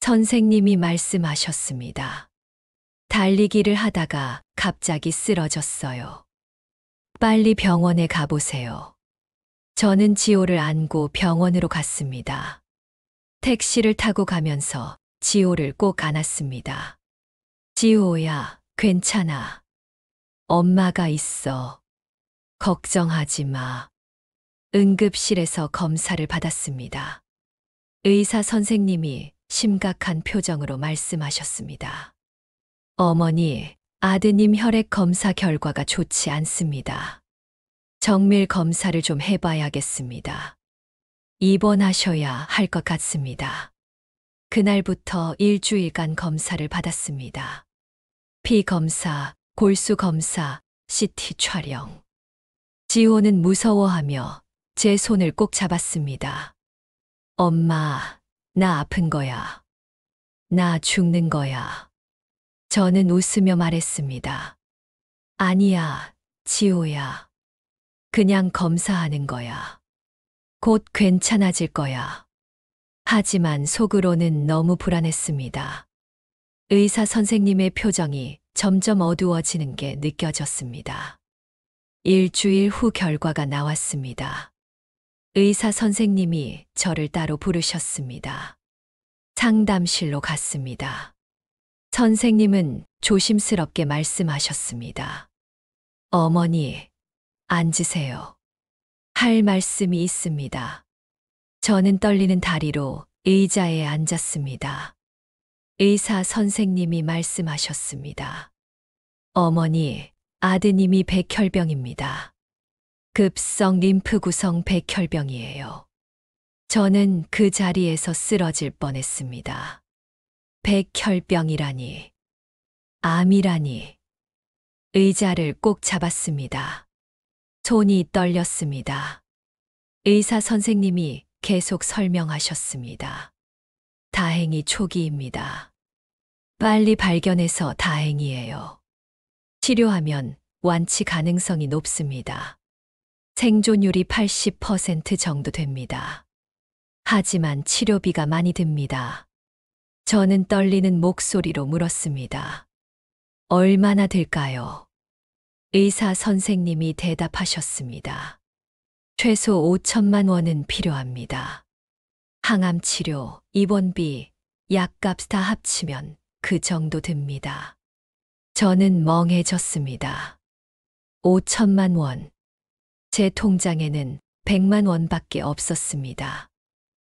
[SPEAKER 1] 선생님이 말씀하셨습니다. 달리기를 하다가 갑자기 쓰러졌어요. 빨리 병원에 가보세요. 저는 지호를 안고 병원으로 갔습니다. 택시를 타고 가면서 지호를 꼭 안았습니다. 지호야, 괜찮아. 엄마가 있어. 걱정하지 마. 응급실에서 검사를 받았습니다. 의사 선생님이 심각한 표정으로 말씀하셨습니다. 어머니, 아드님 혈액 검사 결과가 좋지 않습니다. 정밀 검사를 좀 해봐야겠습니다. 입원하셔야 할 것 같습니다. 그날부터 일주일간 검사를 받았습니다. 피 검사, 골수 검사, CT 촬영. 지호는 무서워하며 제 손을 꼭 잡았습니다. 엄마, 나 아픈 거야. 나 죽는 거야. 저는 웃으며 말했습니다. 아니야, 지호야. 그냥 검사하는 거야. 곧 괜찮아질 거야. 하지만 속으로는 너무 불안했습니다. 의사 선생님의 표정이 점점 어두워지는 게 느껴졌습니다. 일주일 후 결과가 나왔습니다. 의사 선생님이 저를 따로 부르셨습니다. 상담실로 갔습니다. 선생님은 조심스럽게 말씀하셨습니다. 어머니, 앉으세요. 할 말씀이 있습니다. 저는 떨리는 다리로 의자에 앉았습니다. 의사 선생님이 말씀하셨습니다. 어머니, 아드님이 백혈병입니다. 급성 림프구성 백혈병이에요. 저는 그 자리에서 쓰러질 뻔했습니다. 백혈병이라니, 암이라니. 의자를 꼭 잡았습니다. 손이 떨렸습니다. 의사 선생님이 계속 설명하셨습니다. 다행히 초기입니다. 빨리 발견해서 다행이에요. 치료하면 완치 가능성이 높습니다. 생존율이 80% 정도 됩니다. 하지만 치료비가 많이 듭니다. 저는 떨리는 목소리로 물었습니다. 얼마나 들까요? 의사 선생님이 대답하셨습니다. 최소 5천만 원은 필요합니다. 항암 치료, 입원비, 약값 다 합치면 그 정도 듭니다. 저는 멍해졌습니다. 5천만 원. 제 통장에는 100만 원밖에 없었습니다.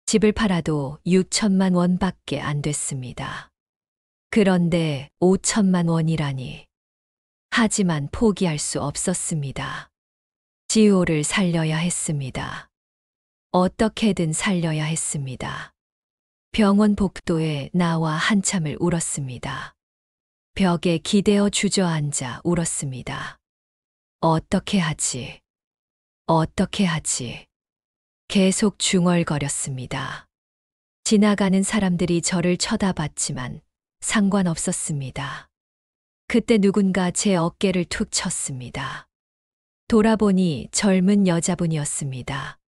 [SPEAKER 1] 집을 팔아도 6천만 원밖에 안 됐습니다. 그런데 5천만 원이라니. 하지만 포기할 수 없었습니다. 지호를 살려야 했습니다. 어떻게든 살려야 했습니다. 병원 복도에 나와 한참을 울었습니다. 벽에 기대어 주저앉아 울었습니다. 어떻게 하지? 어떻게 하지? 계속 중얼거렸습니다. 지나가는 사람들이 저를 쳐다봤지만 상관없었습니다. 그때 누군가 제 어깨를 툭 쳤습니다. 돌아보니 젊은 여자분이었습니다.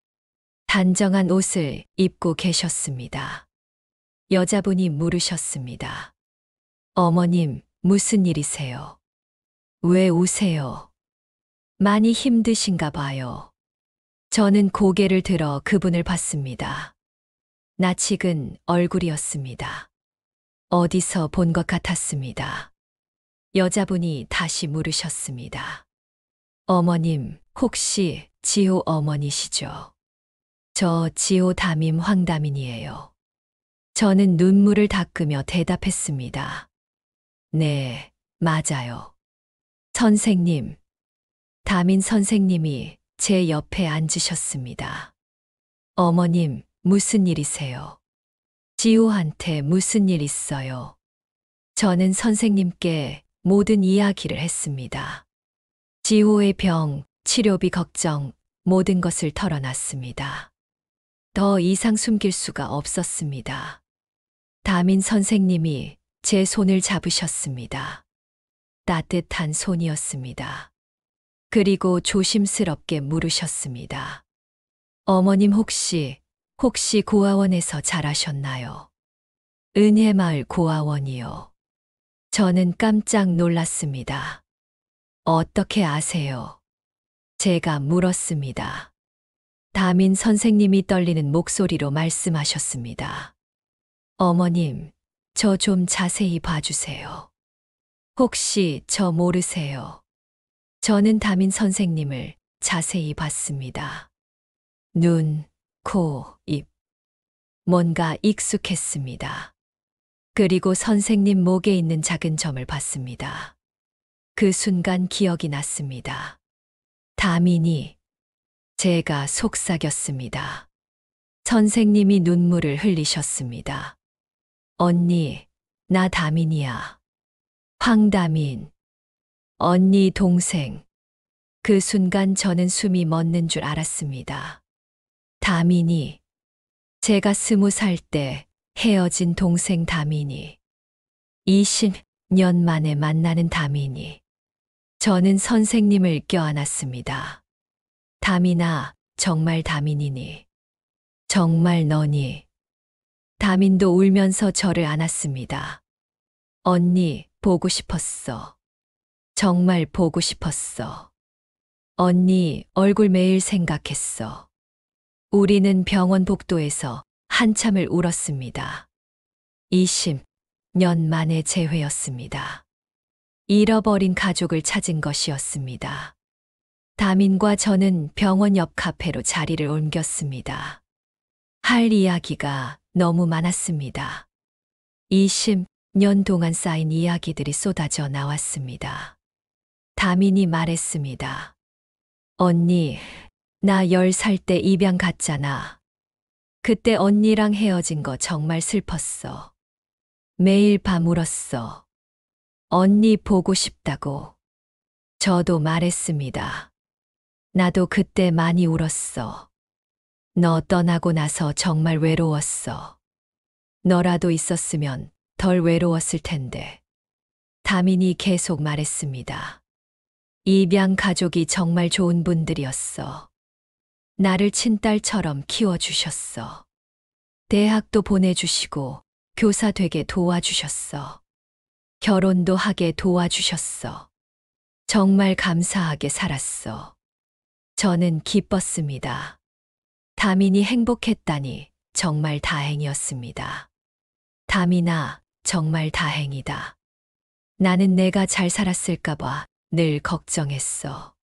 [SPEAKER 1] 단정한 옷을 입고 계셨습니다. 여자분이 물으셨습니다. 어머님, 무슨 일이세요? 왜 우세요? 많이 힘드신가 봐요. 저는 고개를 들어 그분을 봤습니다. 낯익은 얼굴이었습니다. 어디서 본 것 같았습니다. 여자분이 다시 물으셨습니다. 어머님, 혹시 지호 어머니시죠? 저 지호 담임 황담인이에요. 저는 눈물을 닦으며 대답했습니다. 네, 맞아요. 선생님, 담임 선생님이 제 옆에 앉으셨습니다. 어머님, 무슨 일이세요? 지호한테 무슨 일 있어요? 저는 선생님께 모든 이야기를 했습니다. 지호의 병, 치료비 걱정, 모든 것을 털어놨습니다. 더 이상 숨길 수가 없었습니다. 담임 선생님이 제 손을 잡으셨습니다. 따뜻한 손이었습니다. 그리고 조심스럽게 물으셨습니다. 어머님 혹시 고아원에서 자라셨나요? 은혜마을 고아원이요. 저는 깜짝 놀랐습니다. 어떻게 아세요? 제가 물었습니다. 담임 선생님이 떨리는 목소리로 말씀하셨습니다. 어머님, 저 좀 자세히 봐주세요. 혹시 저 모르세요? 저는 담임 선생님을 자세히 봤습니다. 눈, 코, 입. 뭔가 익숙했습니다. 그리고 선생님 목에 있는 작은 점을 봤습니다. 그 순간 기억이 났습니다. 담임이 제가 속삭였습니다. 선생님이 눈물을 흘리셨습니다. 언니, 나 담임이야. 황담인. 언니 동생. 그 순간 저는 숨이 멎는 줄 알았습니다. 담임이 제가 20살 때 헤어진 동생 담임이 20년 만에 만나는 담임이 저는 선생님을 껴안았습니다. 담임아, 정말 담임이니? 정말 너니? 담임도 울면서 저를 안았습니다. 언니, 보고 싶었어. 정말 보고 싶었어. 언니 얼굴 매일 생각했어. 우리는 병원 복도에서 한참을 울었습니다. 20년 만의 재회였습니다. 잃어버린 가족을 찾은 것이었습니다. 담임과 저는 병원 옆 카페로 자리를 옮겼습니다. 할 이야기가 너무 많았습니다. 20년 동안 쌓인 이야기들이 쏟아져 나왔습니다. 담임이 말했습니다. 언니, 나 10살 때 입양 갔잖아. 그때 언니랑 헤어진 거 정말 슬펐어. 매일 밤 울었어. 언니 보고 싶다고. 저도 말했습니다. 나도 그때 많이 울었어. 너 떠나고 나서 정말 외로웠어. 너라도 있었으면 덜 외로웠을 텐데. 담임이 계속 말했습니다. 입양 가족이 정말 좋은 분들이었어. 나를 친딸처럼 키워주셨어. 대학도 보내주시고 교사 되게 도와주셨어. 결혼도 하게 도와주셨어. 정말 감사하게 살았어. 저는 기뻤습니다. 다민이 행복했다니 정말 다행이었습니다. 다민아, 정말 다행이다. 나는 내가 잘 살았을까봐 늘 걱정했어.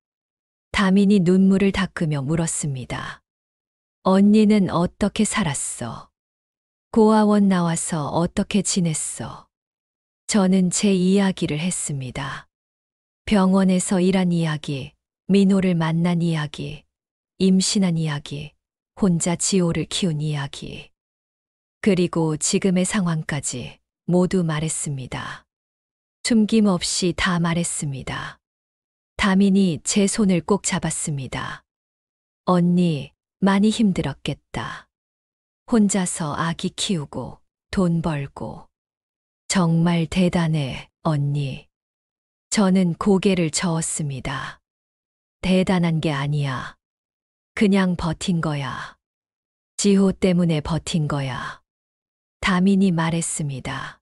[SPEAKER 1] 다민이 눈물을 닦으며 물었습니다. 언니는 어떻게 살았어? 고아원 나와서 어떻게 지냈어? 저는 제 이야기를 했습니다. 병원에서 일한 이야기, 민호를 만난 이야기, 임신한 이야기, 혼자 지호를 키운 이야기. 그리고 지금의 상황까지 모두 말했습니다. 숨김없이 다 말했습니다. 다민이 제 손을 꼭 잡았습니다. 언니, 많이 힘들었겠다. 혼자서 아기 키우고 돈 벌고. 정말 대단해, 언니. 저는 고개를 저었습니다. 대단한 게 아니야. 그냥 버틴 거야. 지호 때문에 버틴 거야. 다민이 말했습니다.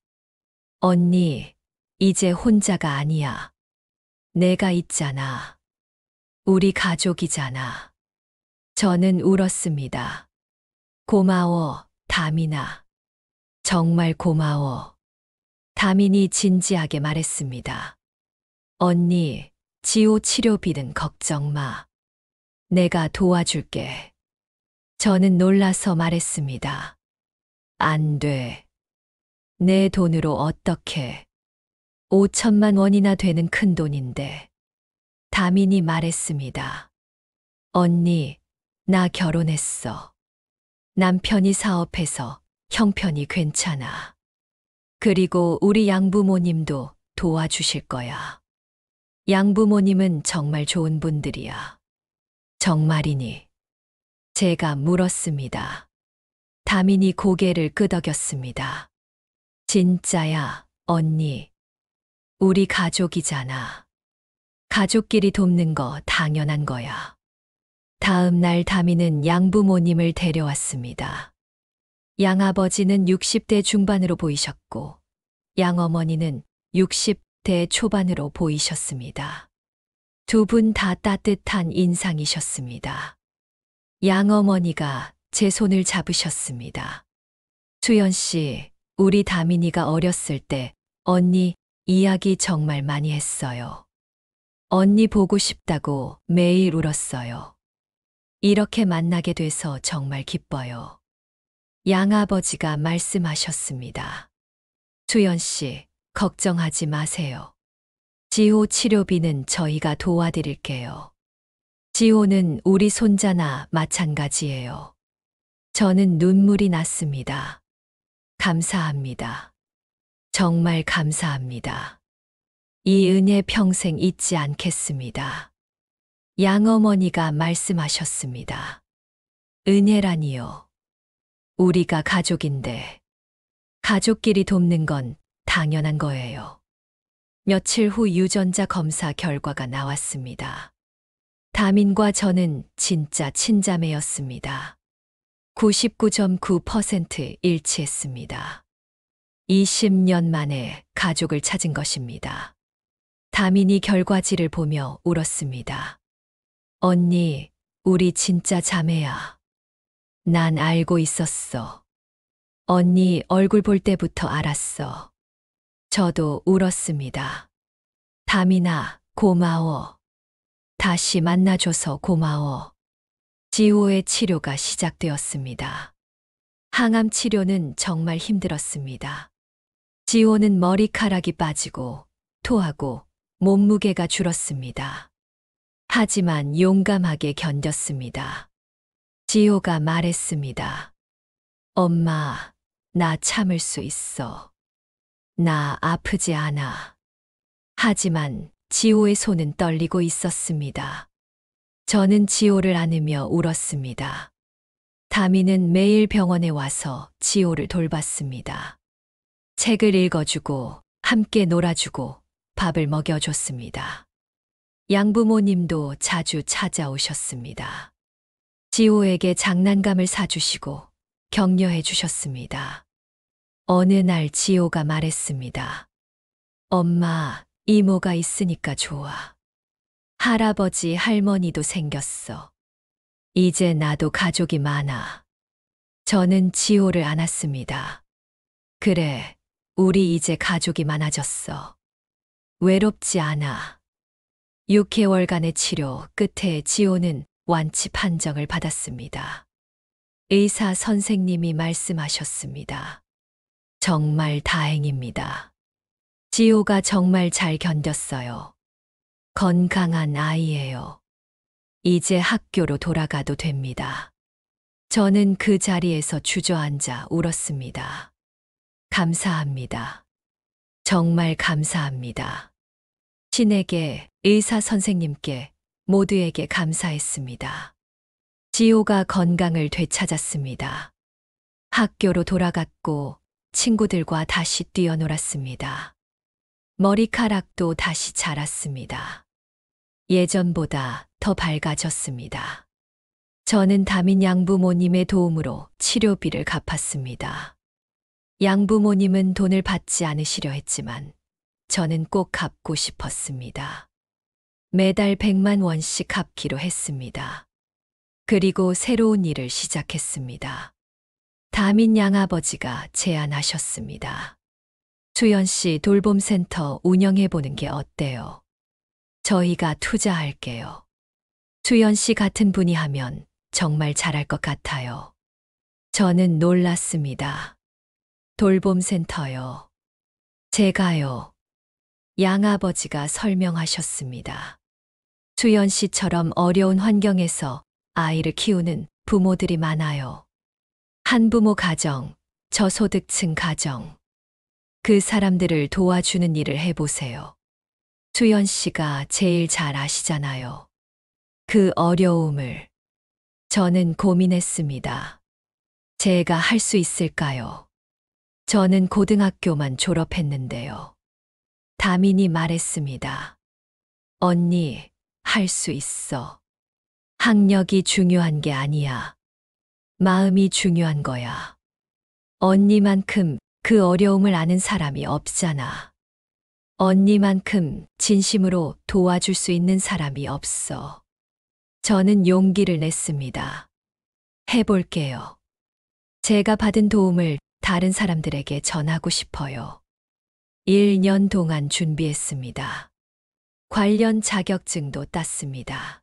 [SPEAKER 1] 언니, 이제 혼자가 아니야. 내가 있잖아. 우리 가족이잖아. 저는 울었습니다. 고마워, 다민아. 정말 고마워. 다민이 진지하게 말했습니다. 언니, 지호 치료비는 걱정 마. 내가 도와줄게. 저는 놀라서 말했습니다. 안 돼. 내 돈으로 어떻게. 5천만 원이나 되는 큰 돈인데. 다민이 말했습니다. 언니, 나 결혼했어. 남편이 사업해서 형편이 괜찮아. 그리고 우리 양부모님도 도와주실 거야. 양부모님은 정말 좋은 분들이야. 정말이니? 제가 물었습니다. 다민이 고개를 끄덕였습니다. 진짜야, 언니. 우리 가족이잖아. 가족끼리 돕는 거 당연한 거야. 다음 날 다민은 양부모님을 데려왔습니다. 양아버지는 60대 중반으로 보이셨고, 양어머니는 60대 초반으로 보이셨습니다. 두 분 다 따뜻한 인상이셨습니다. 양어머니가 제 손을 잡으셨습니다. 수연 씨, 우리 다민이가 어렸을 때 언니 이야기 정말 많이 했어요. 언니 보고 싶다고 매일 울었어요. 이렇게 만나게 돼서 정말 기뻐요. 양아버지가 말씀하셨습니다. 수연 씨, 걱정하지 마세요. 지호 치료비는 저희가 도와드릴게요. 지호는 우리 손자나 마찬가지예요. 저는 눈물이 났습니다. 감사합니다. 정말 감사합니다. 이 은혜 평생 잊지 않겠습니다. 양어머니가 말씀하셨습니다. 은혜라니요. 우리가 가족인데 가족끼리 돕는 건 당연한 거예요. 며칠 후 유전자 검사 결과가 나왔습니다. 다민과 저는 진짜 친자매였습니다. 99.9% 일치했습니다. 20년 만에 가족을 찾은 것입니다. 다민이 결과지를 보며 울었습니다. 언니, 우리 진짜 자매야. 난 알고 있었어. 언니 얼굴 볼 때부터 알았어. 저도 울었습니다. 다민아, 고마워. 다시 만나줘서 고마워. 지호의 치료가 시작되었습니다. 항암 치료는 정말 힘들었습니다. 지호는 머리카락이 빠지고 토하고 몸무게가 줄었습니다. 하지만 용감하게 견뎠습니다. 지호가 말했습니다. 엄마, 나 참을 수 있어. 나 아프지 않아. 하지만 지호의 손은 떨리고 있었습니다. 저는 지호를 안으며 울었습니다. 다미는 매일 병원에 와서 지호를 돌봤습니다. 책을 읽어주고 함께 놀아주고 밥을 먹여줬습니다. 양부모님도 자주 찾아오셨습니다. 지호에게 장난감을 사주시고 격려해 주셨습니다. 어느 날 지호가 말했습니다. 엄마, 이모가 있으니까 좋아. 할아버지, 할머니도 생겼어. 이제 나도 가족이 많아. 저는 지호를 안았습니다. 그래, 우리 이제 가족이 많아졌어. 외롭지 않아. 6개월간의 치료 끝에 지호는 완치 판정을 받았습니다. 의사 선생님이 말씀하셨습니다. 정말 다행입니다. 지호가 정말 잘 견뎠어요. 건강한 아이예요. 이제 학교로 돌아가도 됩니다. 저는 그 자리에서 주저앉아 울었습니다. 감사합니다. 정말 감사합니다. 신에게, 의사 선생님께, 모두에게 감사했습니다. 지호가 건강을 되찾았습니다. 학교로 돌아갔고 친구들과 다시 뛰어놀았습니다. 머리카락도 다시 자랐습니다. 예전보다 더 밝아졌습니다. 저는 담임 양부모님의 도움으로 치료비를 갚았습니다. 양부모님은 돈을 받지 않으시려 했지만 저는 꼭 갚고 싶었습니다. 매달 100만 원씩 갚기로 했습니다. 그리고 새로운 일을 시작했습니다. 담임 양아버지가 제안하셨습니다. 수연 씨 돌봄센터 운영해보는 게 어때요? 저희가 투자할게요. 수연 씨 같은 분이 하면 정말 잘할 것 같아요. 저는 놀랐습니다. 돌봄센터요. 제가요. 양아버지가 설명하셨습니다. 수연 씨처럼 어려운 환경에서 아이를 키우는 부모들이 많아요. 한부모 가정, 저소득층 가정. 그 사람들을 도와주는 일을 해보세요. 수연 씨가 제일 잘 아시잖아요. 그 어려움을. 저는 고민했습니다. 제가 할 수 있을까요? 저는 고등학교만 졸업했는데요. 다민이 말했습니다. 언니, 할 수 있어. 학력이 중요한 게 아니야. 마음이 중요한 거야. 언니만큼 그 어려움을 아는 사람이 없잖아. 언니만큼 진심으로 도와줄 수 있는 사람이 없어. 저는 용기를 냈습니다. 해볼게요. 제가 받은 도움을 다른 사람들에게 전하고 싶어요. 1년 동안 준비했습니다. 관련 자격증도 땄습니다.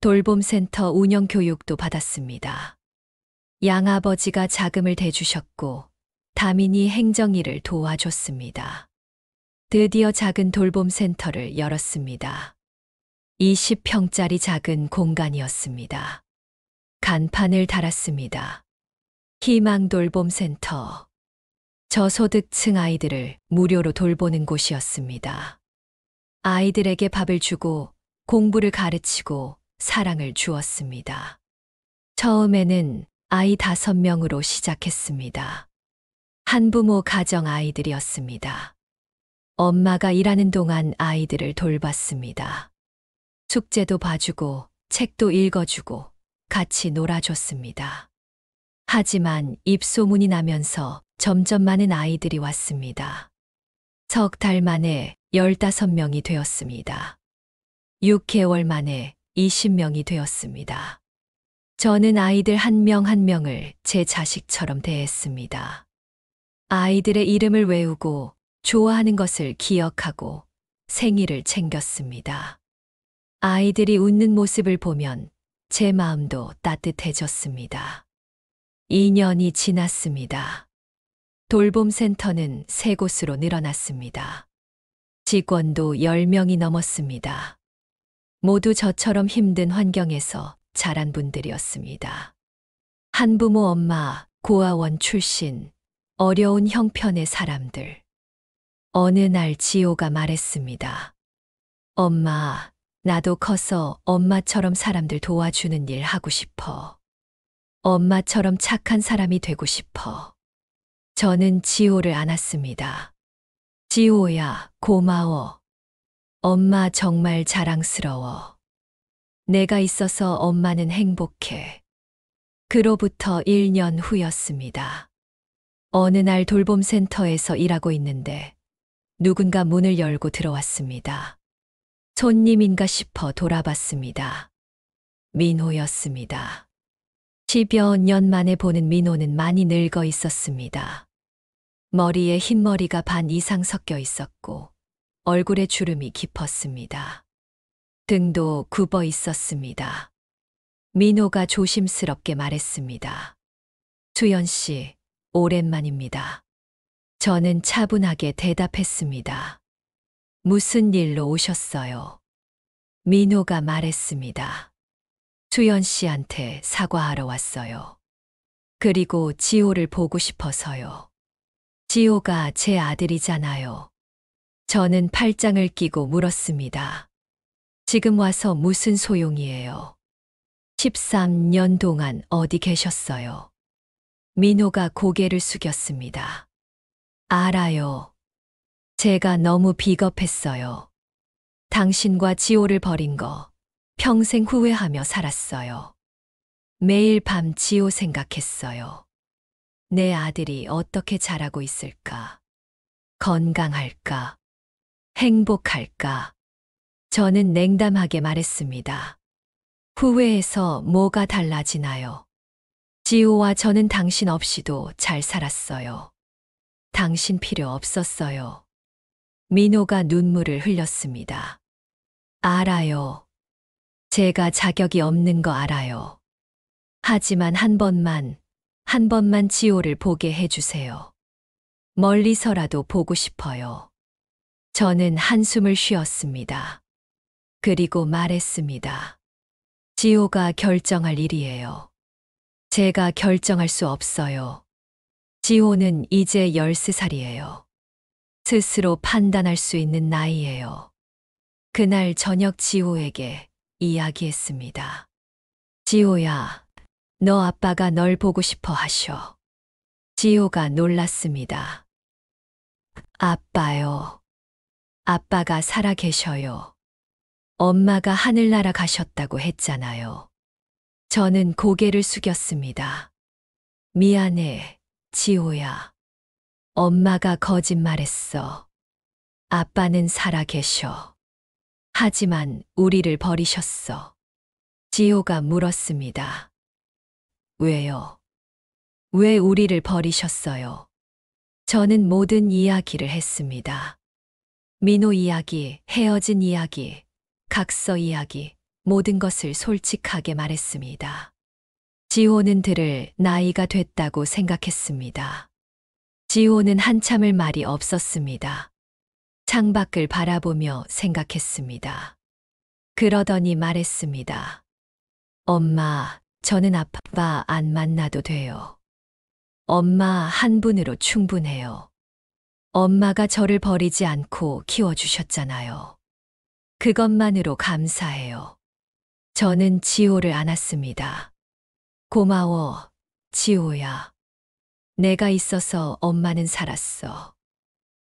[SPEAKER 1] 돌봄센터 운영 교육도 받았습니다. 양아버지가 자금을 대주셨고 다민이 행정일을 도와줬습니다. 드디어 작은 돌봄센터를 열었습니다. 20평짜리 작은 공간이었습니다. 간판을 달았습니다. 희망돌봄센터. 저소득층 아이들을 무료로 돌보는 곳이었습니다. 아이들에게 밥을 주고 공부를 가르치고 사랑을 주었습니다. 처음에는 아이 5명으로 시작했습니다. 한부모 가정 아이들이었습니다. 엄마가 일하는 동안 아이들을 돌봤습니다. 숙제도 봐주고 책도 읽어주고 같이 놀아줬습니다. 하지만 입소문이 나면서 점점 많은 아이들이 왔습니다. 석 달 만에 15명이 되었습니다. 6개월 만에 20명이 되었습니다. 저는 아이들 한 명 한 명을 제 자식처럼 대했습니다. 아이들의 이름을 외우고 좋아하는 것을 기억하고 생일을 챙겼습니다. 아이들이 웃는 모습을 보면 제 마음도 따뜻해졌습니다. 2년이 지났습니다. 돌봄센터는 3곳으로 늘어났습니다. 직원도 10명이 넘었습니다. 모두 저처럼 힘든 환경에서 자란 분들이었습니다. 한부모 엄마, 고아원 출신, 어려운 형편의 사람들. 어느 날 지호가 말했습니다. 엄마, 나도 커서 엄마처럼 사람들 도와주는 일 하고 싶어. 엄마처럼 착한 사람이 되고 싶어. 저는 지호를 안았습니다. 지호야, 고마워. 엄마 정말 자랑스러워. 내가 있어서 엄마는 행복해. 그로부터 1년 후였습니다. 어느 날 돌봄센터에서 일하고 있는데 누군가 문을 열고 들어왔습니다. 손님인가 싶어 돌아봤습니다. 민호였습니다. 10여 년 만에 보는 민호는 많이 늙어 있었습니다. 머리에 흰머리가 반 이상 섞여 있었고 얼굴에 주름이 깊었습니다. 등도 굽어 있었습니다. 민호가 조심스럽게 말했습니다. 수연 씨, 오랜만입니다. 저는 차분하게 대답했습니다. 무슨 일로 오셨어요? 민호가 말했습니다. 수연 씨한테 사과하러 왔어요. 그리고 지호를 보고 싶어서요. 지호가 제 아들이잖아요. 저는 팔짱을 끼고 물었습니다. 지금 와서 무슨 소용이에요? 13년 동안 어디 계셨어요? 민호가 고개를 숙였습니다. 알아요. 제가 너무 비겁했어요. 당신과 지호를 버린 거 평생 후회하며 살았어요. 매일 밤 지호 생각했어요. 내 아들이 어떻게 자라고 있을까? 건강할까? 행복할까? 저는 냉담하게 말했습니다. 후회해서 뭐가 달라지나요? 지호와 저는 당신 없이도 잘 살았어요. 당신 필요 없었어요. 민호가 눈물을 흘렸습니다. 알아요. 제가 자격이 없는 거 알아요. 하지만 한 번만 지호를 보게 해주세요. 멀리서라도 보고 싶어요. 저는 한숨을 쉬었습니다. 그리고 말했습니다. 지호가 결정할 일이에요. 제가 결정할 수 없어요. 지호는 이제 13살이에요. 스스로 판단할 수 있는 나이예요. 그날 저녁 지호에게 이야기했습니다. 지호야, 너 아빠가 널 보고 싶어 하셔. 지호가 놀랐습니다. 아빠요. 아빠가 살아 계셔요. 엄마가 하늘나라 가셨다고 했잖아요. 저는 고개를 숙였습니다. 미안해, 지호야. 엄마가 거짓말했어. 아빠는 살아 계셔. 하지만 우리를 버리셨어. 지호가 물었습니다. 왜요? 왜 우리를 버리셨어요? 저는 모든 이야기를 했습니다. 민호 이야기, 헤어진 이야기, 각서 이야기, 모든 것을 솔직하게 말했습니다. 지호는 들을 나이가 됐다고 생각했습니다. 지호는 한참을 말이 없었습니다. 창밖을 바라보며 생각했습니다. 그러더니 말했습니다. 엄마, 저는 아빠 안 만나도 돼요. 엄마 한 분으로 충분해요. 엄마가 저를 버리지 않고 키워주셨잖아요. 그것만으로 감사해요. 저는 지호를 안았습니다. 고마워, 지호야. 내가 있어서 엄마는 살았어.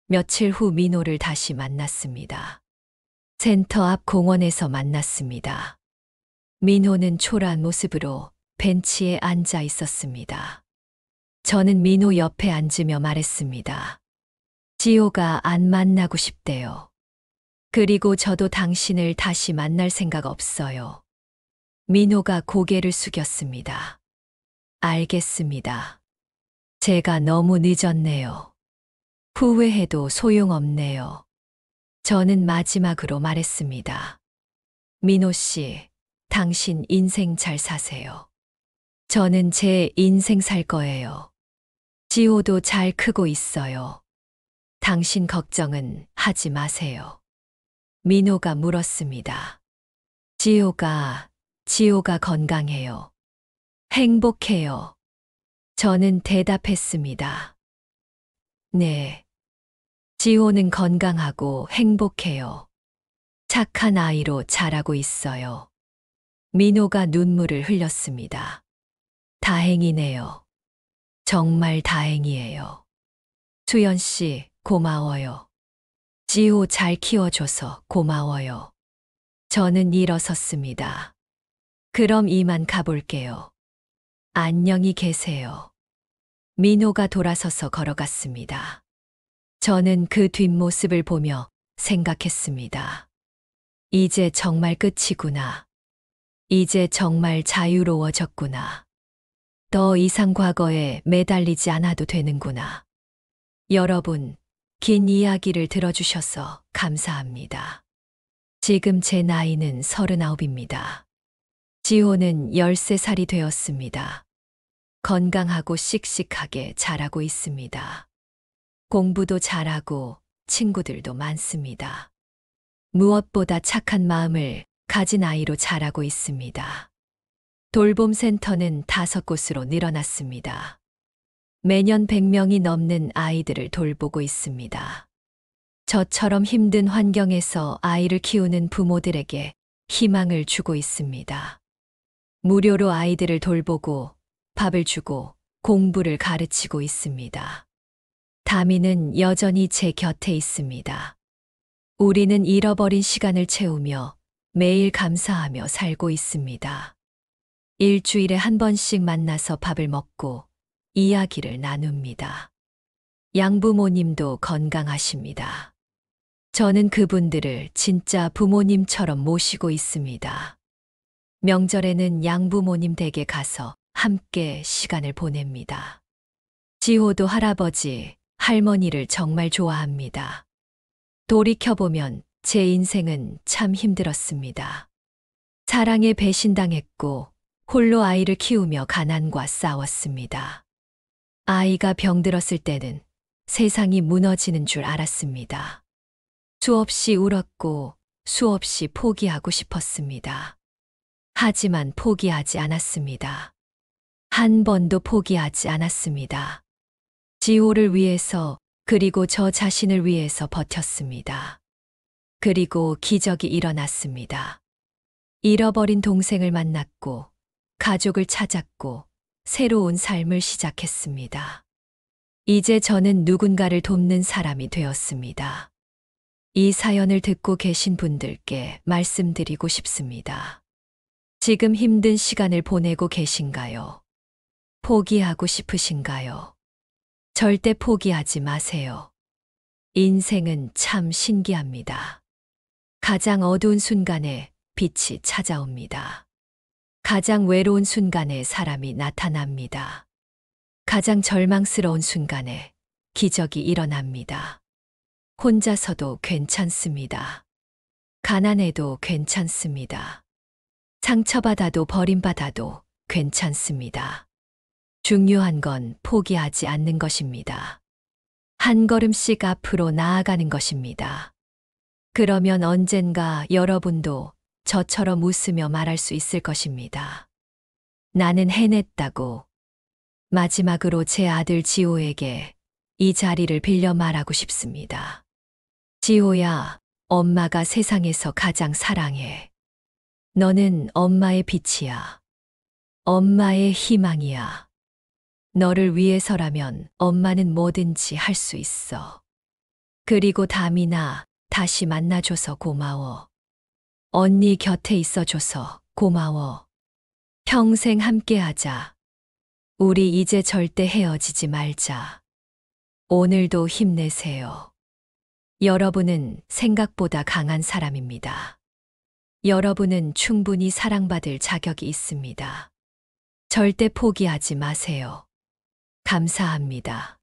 [SPEAKER 1] 며칠 후 민호를 다시 만났습니다. 센터 앞 공원에서 만났습니다. 민호는 초라한 모습으로 벤치에 앉아 있었습니다. 저는 민호 옆에 앉으며 말했습니다. 지호가 안 만나고 싶대요. 그리고 저도 당신을 다시 만날 생각 없어요. 민호가 고개를 숙였습니다. 알겠습니다. 제가 너무 늦었네요. 후회해도 소용없네요. 저는 마지막으로 말했습니다. 민호 씨, 당신 인생 잘 사세요. 저는 제 인생 살 거예요. 지호도 잘 크고 있어요. 당신 걱정은 하지 마세요. 민호가 물었습니다. 지호가 건강해요. 행복해요. 저는 대답했습니다. 네. 지호는 건강하고 행복해요. 착한 아이로 자라고 있어요. 민호가 눈물을 흘렸습니다. 다행이네요. 정말 다행이에요. 수연 씨, 고마워요. 지호 잘 키워줘서 고마워요. 저는 일어섰습니다. 그럼 이만 가볼게요. 안녕히 계세요. 민호가 돌아서서 걸어갔습니다. 저는 그 뒷모습을 보며 생각했습니다. 이제 정말 끝이구나. 이제 정말 자유로워졌구나. 더 이상 과거에 매달리지 않아도 되는구나. 여러분, 긴 이야기를 들어주셔서 감사합니다. 지금 제 나이는 39입니다. 지호는 13살이 되었습니다. 건강하고 씩씩하게 자라고 있습니다. 공부도 잘하고 친구들도 많습니다. 무엇보다 착한 마음을 가진 아이로 자라고 있습니다. 돌봄 센터는 5곳으로 늘어났습니다. 매년 100명이 넘는 아이들을 돌보고 있습니다. 저처럼 힘든 환경에서 아이를 키우는 부모들에게 희망을 주고 있습니다. 무료로 아이들을 돌보고 밥을 주고 공부를 가르치고 있습니다. 다미는 여전히 제 곁에 있습니다. 우리는 잃어버린 시간을 채우며 매일 감사하며 살고 있습니다. 일주일에 한 번씩 만나서 밥을 먹고 이야기를 나눕니다. 양부모님도 건강하십니다. 저는 그분들을 진짜 부모님처럼 모시고 있습니다. 명절에는 양부모님 댁에 가서 함께 시간을 보냅니다. 지호도 할아버지, 할머니를 정말 좋아합니다. 돌이켜보면 제 인생은 참 힘들었습니다. 사랑에 배신당했고 홀로 아이를 키우며 가난과 싸웠습니다. 아이가 병들었을 때는 세상이 무너지는 줄 알았습니다. 수없이 울었고 수없이 포기하고 싶었습니다. 하지만 포기하지 않았습니다. 한 번도 포기하지 않았습니다. 지호를 위해서 그리고 저 자신을 위해서 버텼습니다. 그리고 기적이 일어났습니다. 잃어버린 동생을 만났고 가족을 찾았고 새로운 삶을 시작했습니다. 이제 저는 누군가를 돕는 사람이 되었습니다. 이 사연을 듣고 계신 분들께 말씀드리고 싶습니다. 지금 힘든 시간을 보내고 계신가요? 포기하고 싶으신가요? 절대 포기하지 마세요. 인생은 참 신기합니다. 가장 어두운 순간에 빛이 찾아옵니다. 가장 외로운 순간에 사람이 나타납니다. 가장 절망스러운 순간에 기적이 일어납니다. 혼자서도 괜찮습니다. 가난해도 괜찮습니다. 상처받아도 버림받아도 괜찮습니다. 중요한 건 포기하지 않는 것입니다. 한 걸음씩 앞으로 나아가는 것입니다. 그러면 언젠가 여러분도 저처럼 웃으며 말할 수 있을 것입니다. 나는 해냈다고. 마지막으로 제 아들 지호에게 이 자리를 빌려 말하고 싶습니다. 지호야, 엄마가 세상에서 가장 사랑해. 너는 엄마의 빛이야. 엄마의 희망이야. 너를 위해서라면 엄마는 뭐든지 할 수 있어. 그리고 다미나, 다시 만나줘서 고마워. 언니 곁에 있어줘서 고마워. 평생 함께하자. 우리 이제 절대 헤어지지 말자. 오늘도 힘내세요. 여러분은 생각보다 강한 사람입니다. 여러분은 충분히 사랑받을 자격이 있습니다. 절대 포기하지 마세요. 감사합니다.